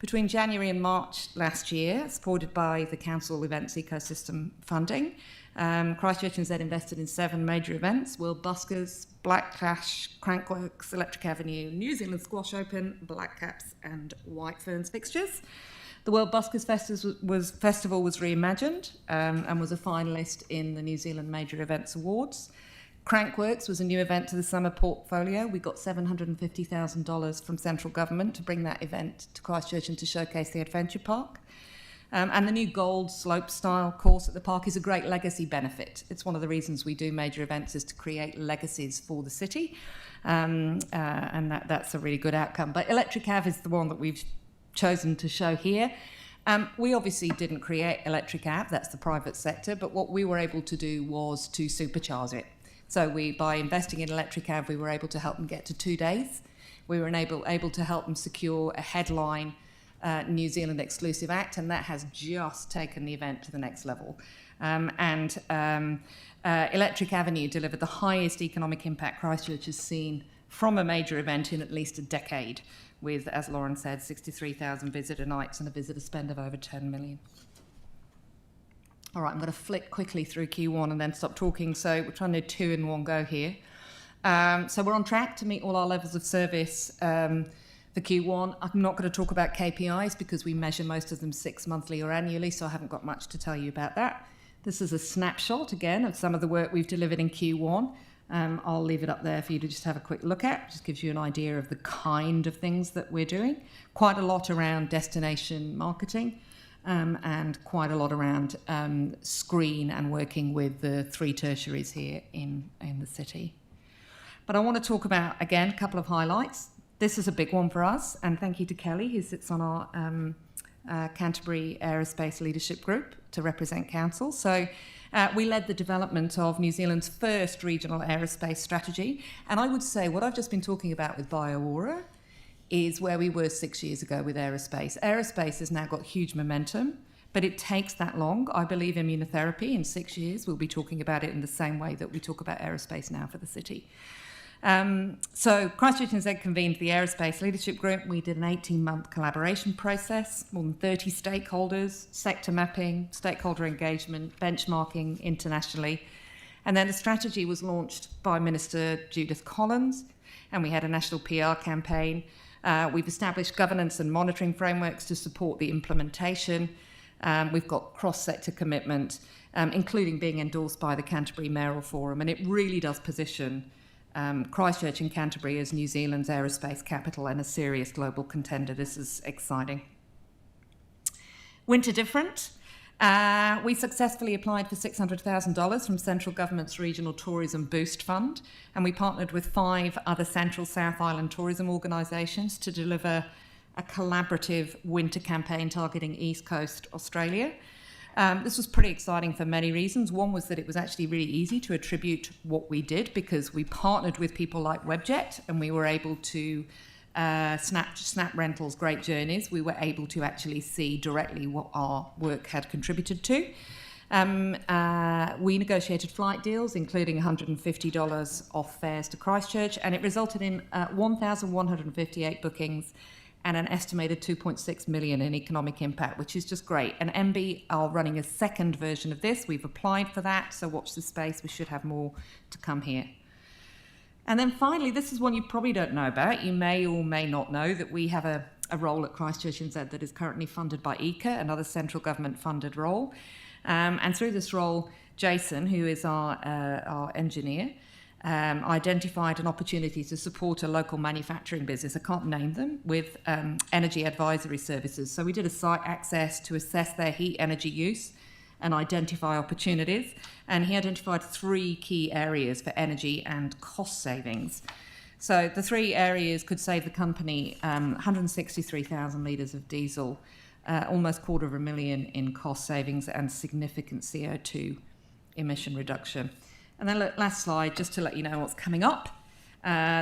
between January and March last year, supported by the Council Events Ecosystem funding, Christchurch NZ invested in 7 major events: World Buskers, Black Clash, Crankworks, Electric Avenue, New Zealand Squash Open, Black Caps and White Ferns fixtures. The World Buskers Festival was reimagined and was a finalist in the New Zealand Major Events Awards. Crankworks was a new event to the summer portfolio. We got $750,000 from central government to bring that event to Christchurch and to showcase the adventure park. And the new gold slope style course at the park is a great legacy benefit. It's one of the reasons we do major events, is to create legacies for the city. And that's a really good outcome. But Electric Ave is the one that we've chosen to show here. We obviously didn't create Electric Ave, that's the private sector, but what we were able to do was to supercharge it. So by investing in Electric Ave, we were able to help them get to 2 days. We were able to help them secure a headline New Zealand exclusive act, and that has just taken the event to the next level. Electric Avenue delivered the highest economic impact Christchurch has seen from a major event in at least a decade, with, as Lauren said, 63,000 visitor nights and a visitor spend of over 10 million. All right, I'm going to flick quickly through Q1 and then stop talking. So we're trying to do 2 in one go here. So we're on track to meet all our levels of service for Q1. I'm not going to talk about KPIs because we measure most of them 6 monthly or annually, so I haven't got much to tell you about that. This is a snapshot, again, of some of the work we've delivered in Q1. I'll leave it up there for you to just have a quick look at. It just gives you an idea of the kind of things that we're doing. Quite a lot around destination marketing. And quite a lot around screen and working with the 3 tertiaries here in the city. But I want to talk about, again, a couple of highlights. This is a big one for us, and thank you to Kelly, who sits on our Canterbury Aerospace Leadership Group to represent Council. So we led the development of New Zealand's first regional aerospace strategy, and I would say what I've just been talking about with BioAura is where we were 6 years ago with aerospace. Aerospace has now got huge momentum, but it takes that long. I believe immunotherapy in 6 years, we'll be talking about it in the same way that we talk about aerospace now for the city. So Christchurch NZ convened the Aerospace Leadership Group. We did an 18-month collaboration process, more than 30 stakeholders, sector mapping, stakeholder engagement, benchmarking internationally. And then the strategy was launched by Minister Judith Collins, and we had a national PR campaign. We've established governance and monitoring frameworks to support the implementation. We've got cross-sector commitment, including being endorsed by the Canterbury Mayoral Forum, and it really does position Christchurch and Canterbury as New Zealand's aerospace capital and a serious global contender. This is exciting. Winter different. We successfully applied for $600,000 from Central Government's Regional Tourism Boost Fund, and we partnered with 5 other Central South Island tourism organisations to deliver a collaborative winter campaign targeting East Coast Australia. This was pretty exciting for many reasons. One was that it was actually really easy to attribute what we did because we partnered with people like Webjet, and we were able to Snap Rentals, Great Journeys, we were able to actually see directly what our work had contributed to. We negotiated flight deals, including $150 off fares to Christchurch, and it resulted in 1,158 bookings and an estimated 2.6 million in economic impact, which is just great. And MB are running a second version of this. We've applied for that, so watch this space. We should have more to come here. And then finally, this is one you probably don't know about. You may or may not know that we have a role at Christchurch NZ that is currently funded by ECA, another central government funded role. And through this role, Jason, who is our engineer, identified an opportunity to support a local manufacturing business, I can't name them, with energy advisory services. So we did a site access to assess their heat energy use and identify opportunities. And he identified 3 key areas for energy and cost savings. So the 3 areas could save the company 163,000 litres of diesel, almost $250,000 in cost savings, and significant CO2 emission reduction. And then last slide, just to let you know what's coming up.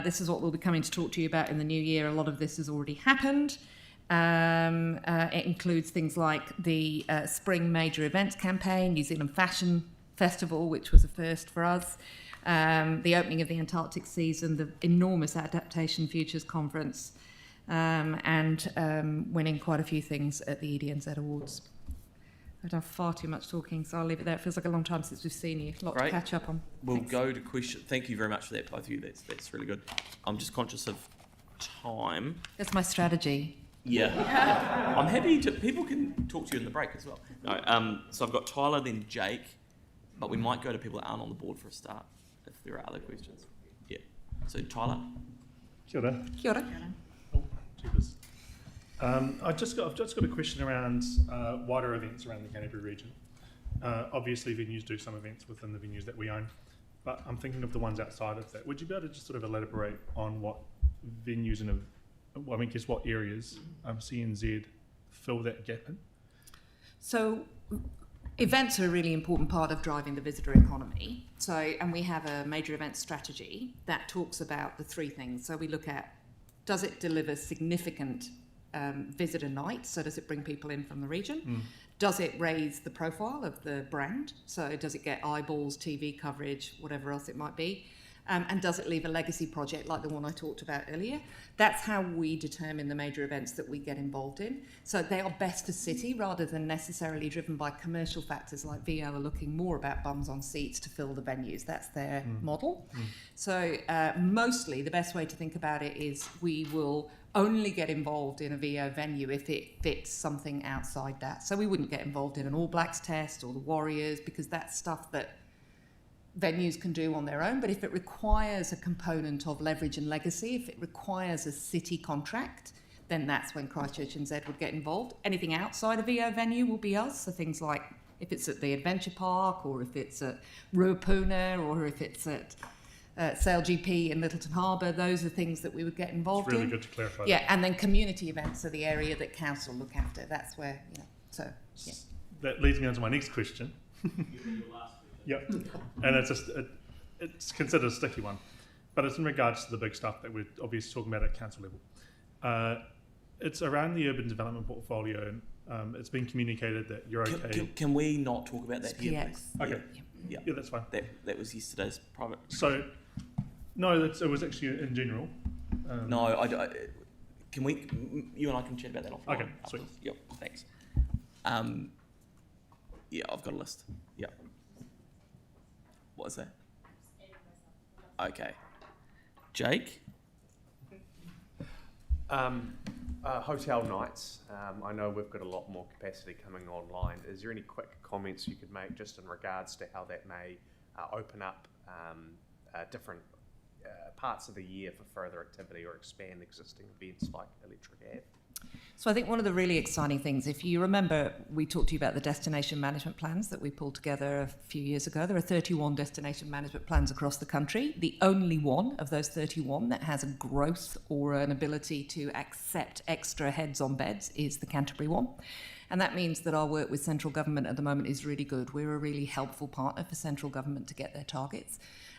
This is what we'll be coming to talk to you about in the new year. A lot of this has already happened. It includes things like the Spring Major Events campaign, New Zealand Fashion Festival, which was a first for us, the opening of the Antarctic season, the enormous Adaptation Futures Conference, and winning quite a few things at the EDNZ Awards. I've done far too much talking, so I'll leave it there. It feels like a long time since we've seen you. A lot to catch up on. We'll go to questions. Thank you very much for that, both of you. That's really good. I'm just conscious of time. That's my strategy. Yeah. I'm happy to... People can talk to you in the break as well. No, so I've got Tyler, then Jake, but we might go to people that aren't on the board for a start. if there are other questions. Yeah. So Tyler. Kia ora. Kia ora. Oh, jeepers. I've just got a question around wider events around the Canterbury region. Obviously, venues do some events within the venues that we own, but I'm thinking of the ones outside of that. Would you be able to just sort of elaborate on what venues and what areas CNZ fill that gap in? So events are a really important part of driving the visitor economy. So, and we have a major event strategy that talks about the three things. So we look at, does it deliver significant visitor nights? So does it bring people in from the region? Does it raise the profile of the brand? So does it get eyeballs, TV coverage, whatever else it might be? And does it leave a legacy project like the one I talked about earlier? That's how we determine the major events that we get involved in. So they are best for city rather than necessarily driven by commercial factors like VO are looking more about bums on seats to fill the venues. That's their model. So mostly the best way to think about it is we will only get involved in a VO venue if it fits something outside that. So we wouldn't get involved in an All Blacks test or the Warriors because that's stuff that venues can do on their own, but if it requires a component of leverage and legacy, if it requires a city contract, then that's when Christchurch and Z would get involved. Anything outside a VO venue will be us, so things like if it's at the Adventure Park, or if it's at Ruapuna, or if it's at Sail GP in Littleton Harbour, those are things that we would get involved in. It's really good to clarify. Yeah, and then community events are the area that council look after. That's where, so, yeah. That leads me on to my next question. Yep, and it's considered a sticky one, but it's in regards to the big stuff that we're obviously talking about at council level. It's around the urban development portfolio, and it's been communicated that you're okay. Can we not talk about that here, please? Okay. Yeah, that's fine. That was yesterday's private. So, no, it was actually in general. No, can we? You and I can chat about that offline. Okay, sweet. Yep, thanks. Yeah, I've got a list. Yep. What is that? Okay. Jake? Hotel nights. I know we've got a lot more capacity coming online. Is there any quick comments you could make just in regards to how that may open up different parts of the year for further activity or expand existing events like Electric Ave? So I think one of the really exciting things, if you remember, we talked to you about the destination management plans that we pulled together a few years ago. There are 31 destination management plans across the country. The only one of those 31 that has a growth or an ability to accept extra heads on beds is the Canterbury one. And that means that our work with central government at the moment is really good. We're a really helpful partner for central government to get their targets.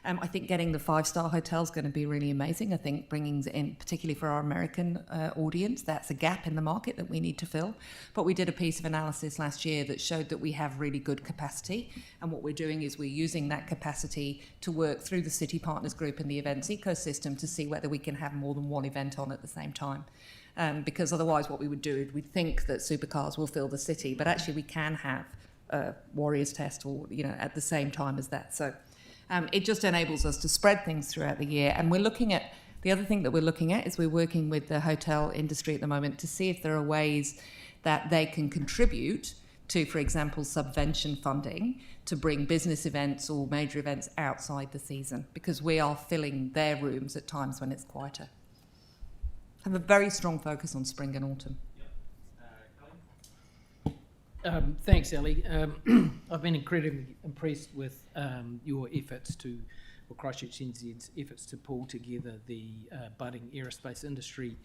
I think getting the 5-star hotel is going to be really amazing. I think bringing it in, particularly for our American audience, that's a gap in the market that we need to fill. But we did a piece of analysis last year that showed that we have really good capacity. And what we're doing is we're using that capacity to work through the City Partners Group and the events ecosystem to see whether we can have more than one event on at the same time. Because otherwise what we would do is we'd think that supercars will fill the city, but actually we can have a Warriors test or, at the same time as that. So it just enables us to spread things throughout the year. And we're looking at, the other thing that we're looking at is we're working with the hotel industry at the moment to see if there are ways that they can contribute to, for example, subvention funding to bring business events or major events outside the season, because we are filling their rooms at times when it's quieter. Have a very strong focus on spring and autumn. Thanks, Ellie. I've been incredibly impressed with your efforts or Christchurch NZ's efforts to pull together the budding aerospace industry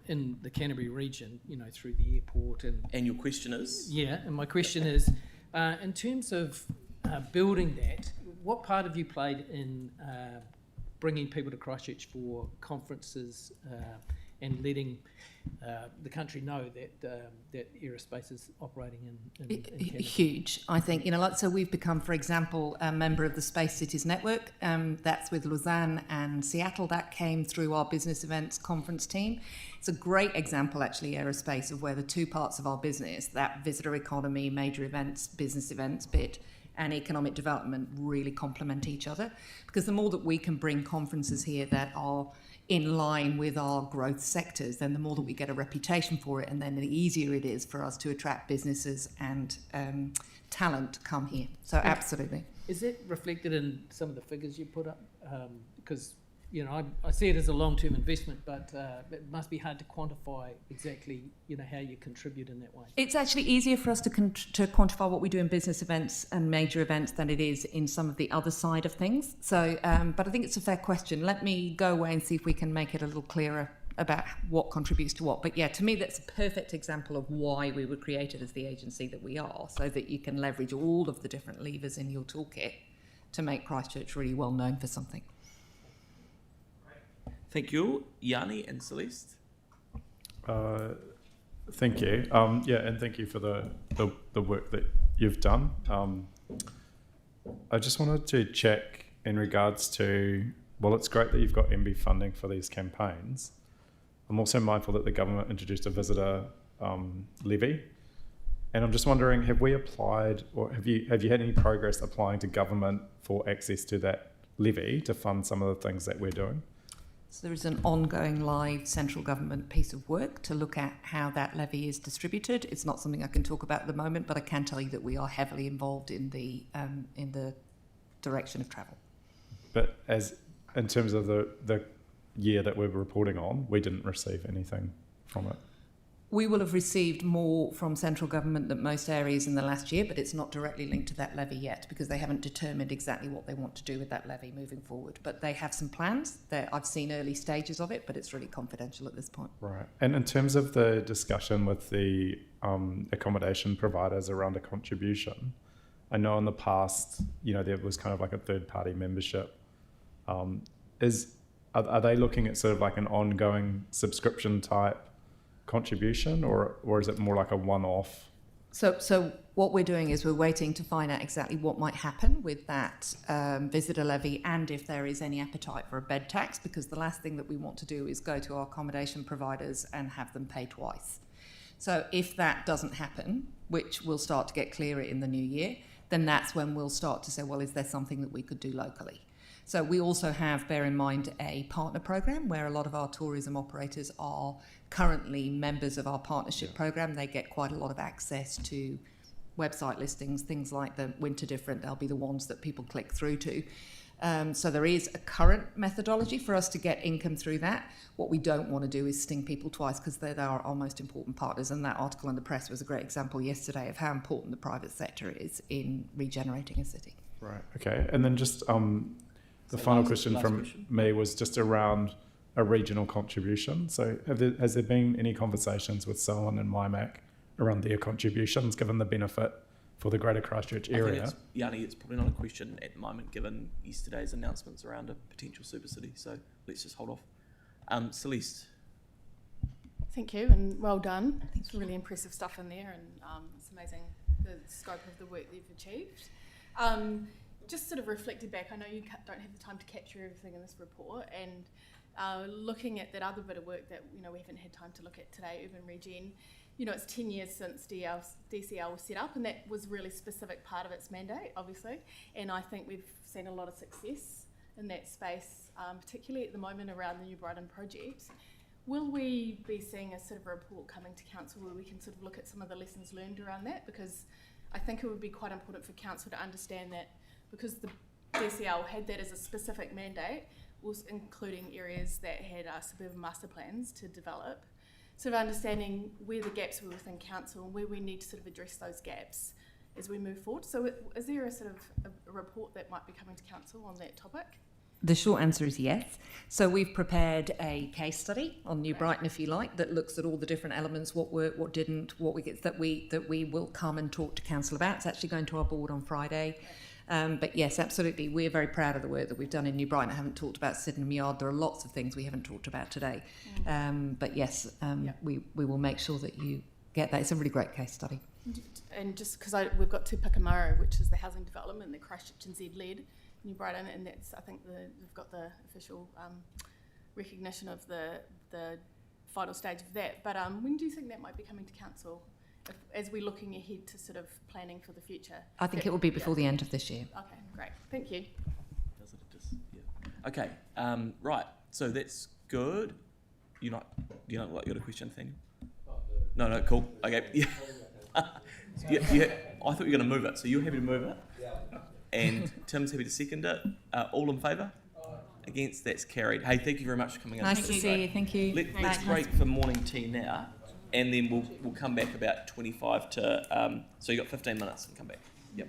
in the Canterbury region, through the airport. And your question is? Yeah, and my question is, in terms of building that, what part have you played in bringing people to Christchurch for conferences and letting the country know that aerospace is operating in Canada? Huge. I think, so we've become, for example, a member of the Space Cities Network. That's with Lausanne and Seattle. That came through our business events conference team. It's a great example, actually, aerospace, of where the two parts of our business, that visitor economy, major events, business events bit, and economic development really complement each other, because the more that we can bring conferences here that are in line with our growth sectors, then the more that we get a reputation for it, and then the easier it is for us to attract businesses and talent to come here. So absolutely. Is it reflected in some of the figures you put up? Because I see it as a long-term investment, but it must be hard to quantify exactly, how you contribute in that way. It's actually easier for us to quantify what we do in business events and major events than it is in some of the other side of things. So, but I think it's a fair question. Let me go away and see if we can make it a little clearer about what contributes to what. But yeah, to me, that's a perfect example of why we were created as the agency that we are, so that you can leverage all of the different levers in your toolkit to make Christchurch really well known for something. Thank you, Yanni and Celeste. Thank you. And thank you for the work that you've done. I just wanted to check in regards to, well, it's great that you've got MB funding for these campaigns. I'm also mindful that the government introduced a visitor levy, and I'm just wondering, have we applied, or have you had any progress applying to government for access to that levy to fund some of the things that we're doing? So there is an ongoing live central government piece of work to look at how that levy is distributed. It's not something I can talk about at the moment, but I can tell you that we are heavily involved in the direction of travel. But in terms of the year that we're reporting on, we didn't receive anything from it. We will have received more from central government than most areas in the last year, but it's not directly linked to that levy yet, because they haven't determined exactly what they want to do with that levy moving forward. But they have some plans. I've seen early stages of it, but it's really confidential at this point. Right. And in terms of the discussion with the accommodation providers around a contribution, I know in the past, there was kind of like a third-party membership. Are they looking at sort of like an ongoing subscription type contribution, or is it more like a one-off? So what we're doing is we're waiting to find out exactly what might happen with that visitor levy, and if there is any appetite for a bed tax, because the last thing that we want to do is go to our accommodation providers and have them pay twice. So if that doesn't happen, which will start to get clearer in the new year, then that's when we'll start to say, well, is there something that we could do locally? So we also have, bear in mind, a partner program where a lot of our tourism operators are currently members of our partnership program. They get quite a lot of access to website listings, things like the Winter Different. They'll be the ones that people click through to. So there is a current methodology for us to get income through that. What we don't want to do is sting people twice, because they are our most important partners. And that article in the press was a great example yesterday of how important the private sector is in regenerating a city. Right. Okay. And then just the final question from me was just around a regional contribution. So has there been any conversations with Selwyn and MyMac around their contributions, given the benefit for the Greater Christchurch area? Yanni, it's probably not a question at the moment, given yesterday's announcements around a potential super city. So let's just hold off. Celeste. Thank you, and well done. It's really impressive stuff in there, and it's amazing the scope of the work that you've achieved. Just sort of reflected back, I know you don't have the time to capture everything in this report, and looking at that other bit of work that we haven't had time to look at today, Urban Regen. It's 10 years since DCL was set up, and that was a really specific part of its mandate, obviously. And I think we've seen a lot of success in that space, particularly at the moment around the New Brighton project. Will we be seeing a sort of a report coming to council where we can sort of look at some of the lessons learned around that? Because I think it would be quite important for council to understand that, because the DCL had that as a specific mandate, was including areas that had suburban master plans to develop, sort of understanding where the gaps were within council and where we need to sort of address those gaps as we move forward. So is there a sort of a report that might be coming to council on that topic? The short answer is yes. So we've prepared a case study on New Brighton, if you like, that looks at all the different elements, what worked, what didn't, what we get, that we will come and talk to council about. It's actually going to our board on Friday. But yes, absolutely, we're very proud of the work that we've done in New Brighton. I haven't talked about Sydenham Yard. There are lots of things we haven't talked about today. But yes, we will make sure that you get that. It's a really great case study. And just because we've got Te Pukamara, which is the housing development that Christchurch NZ led, New Brighton, and that's, I think, we've got the official recognition of the final stage of that. But when do you think that might be coming to council? as we're looking ahead to sort of planning for the future. I think it will be before the end of this year. Okay, great. Thank you. Does it just, yeah. Okay, right. So that's good. You not like you got a question thing? No, cool. Okay, yeah. Yeah. I thought you were going to move it. So you're happy to move it? Yeah. And Tim's happy to second it. All in favour? Against? That's carried. Hey, thank you very much for coming in. Nice to see you. Thank you. Let's break for morning tea now, and then we'll come back about 25 to. So you got 15 minutes and come back. Yep.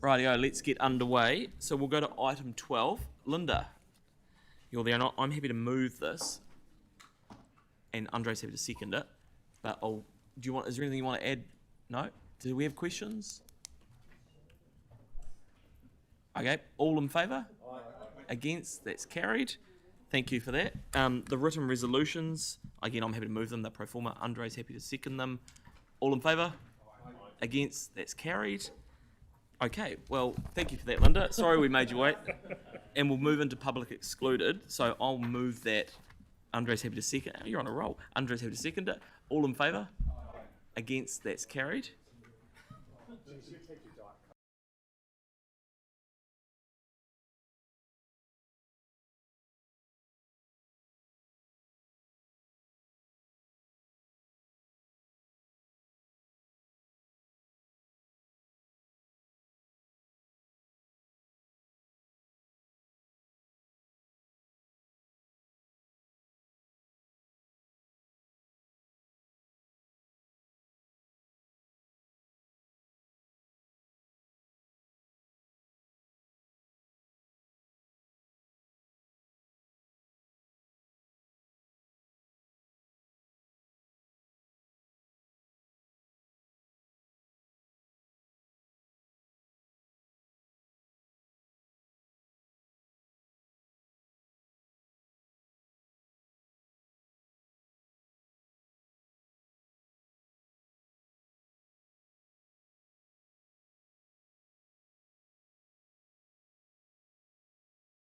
Rightio, let's get underway. So we'll go to item 12. Linda, you're there. I'm happy to move this, and Andre's happy to second it. But is there anything you want to add? No? Do we have questions? Okay, all in favour? Against? That's carried. Thank you for that. The written resolutions, again, I'm happy to move them. They're pro forma. Andre's happy to second them. All in favour? Against? That's carried. Okay, well, thank you for that, Linda. Sorry we made you wait. And we'll move into public excluded. So I'll move that. Andre's happy to second. You're on a roll. Andre's happy to second it. All in favour? Against? That's carried.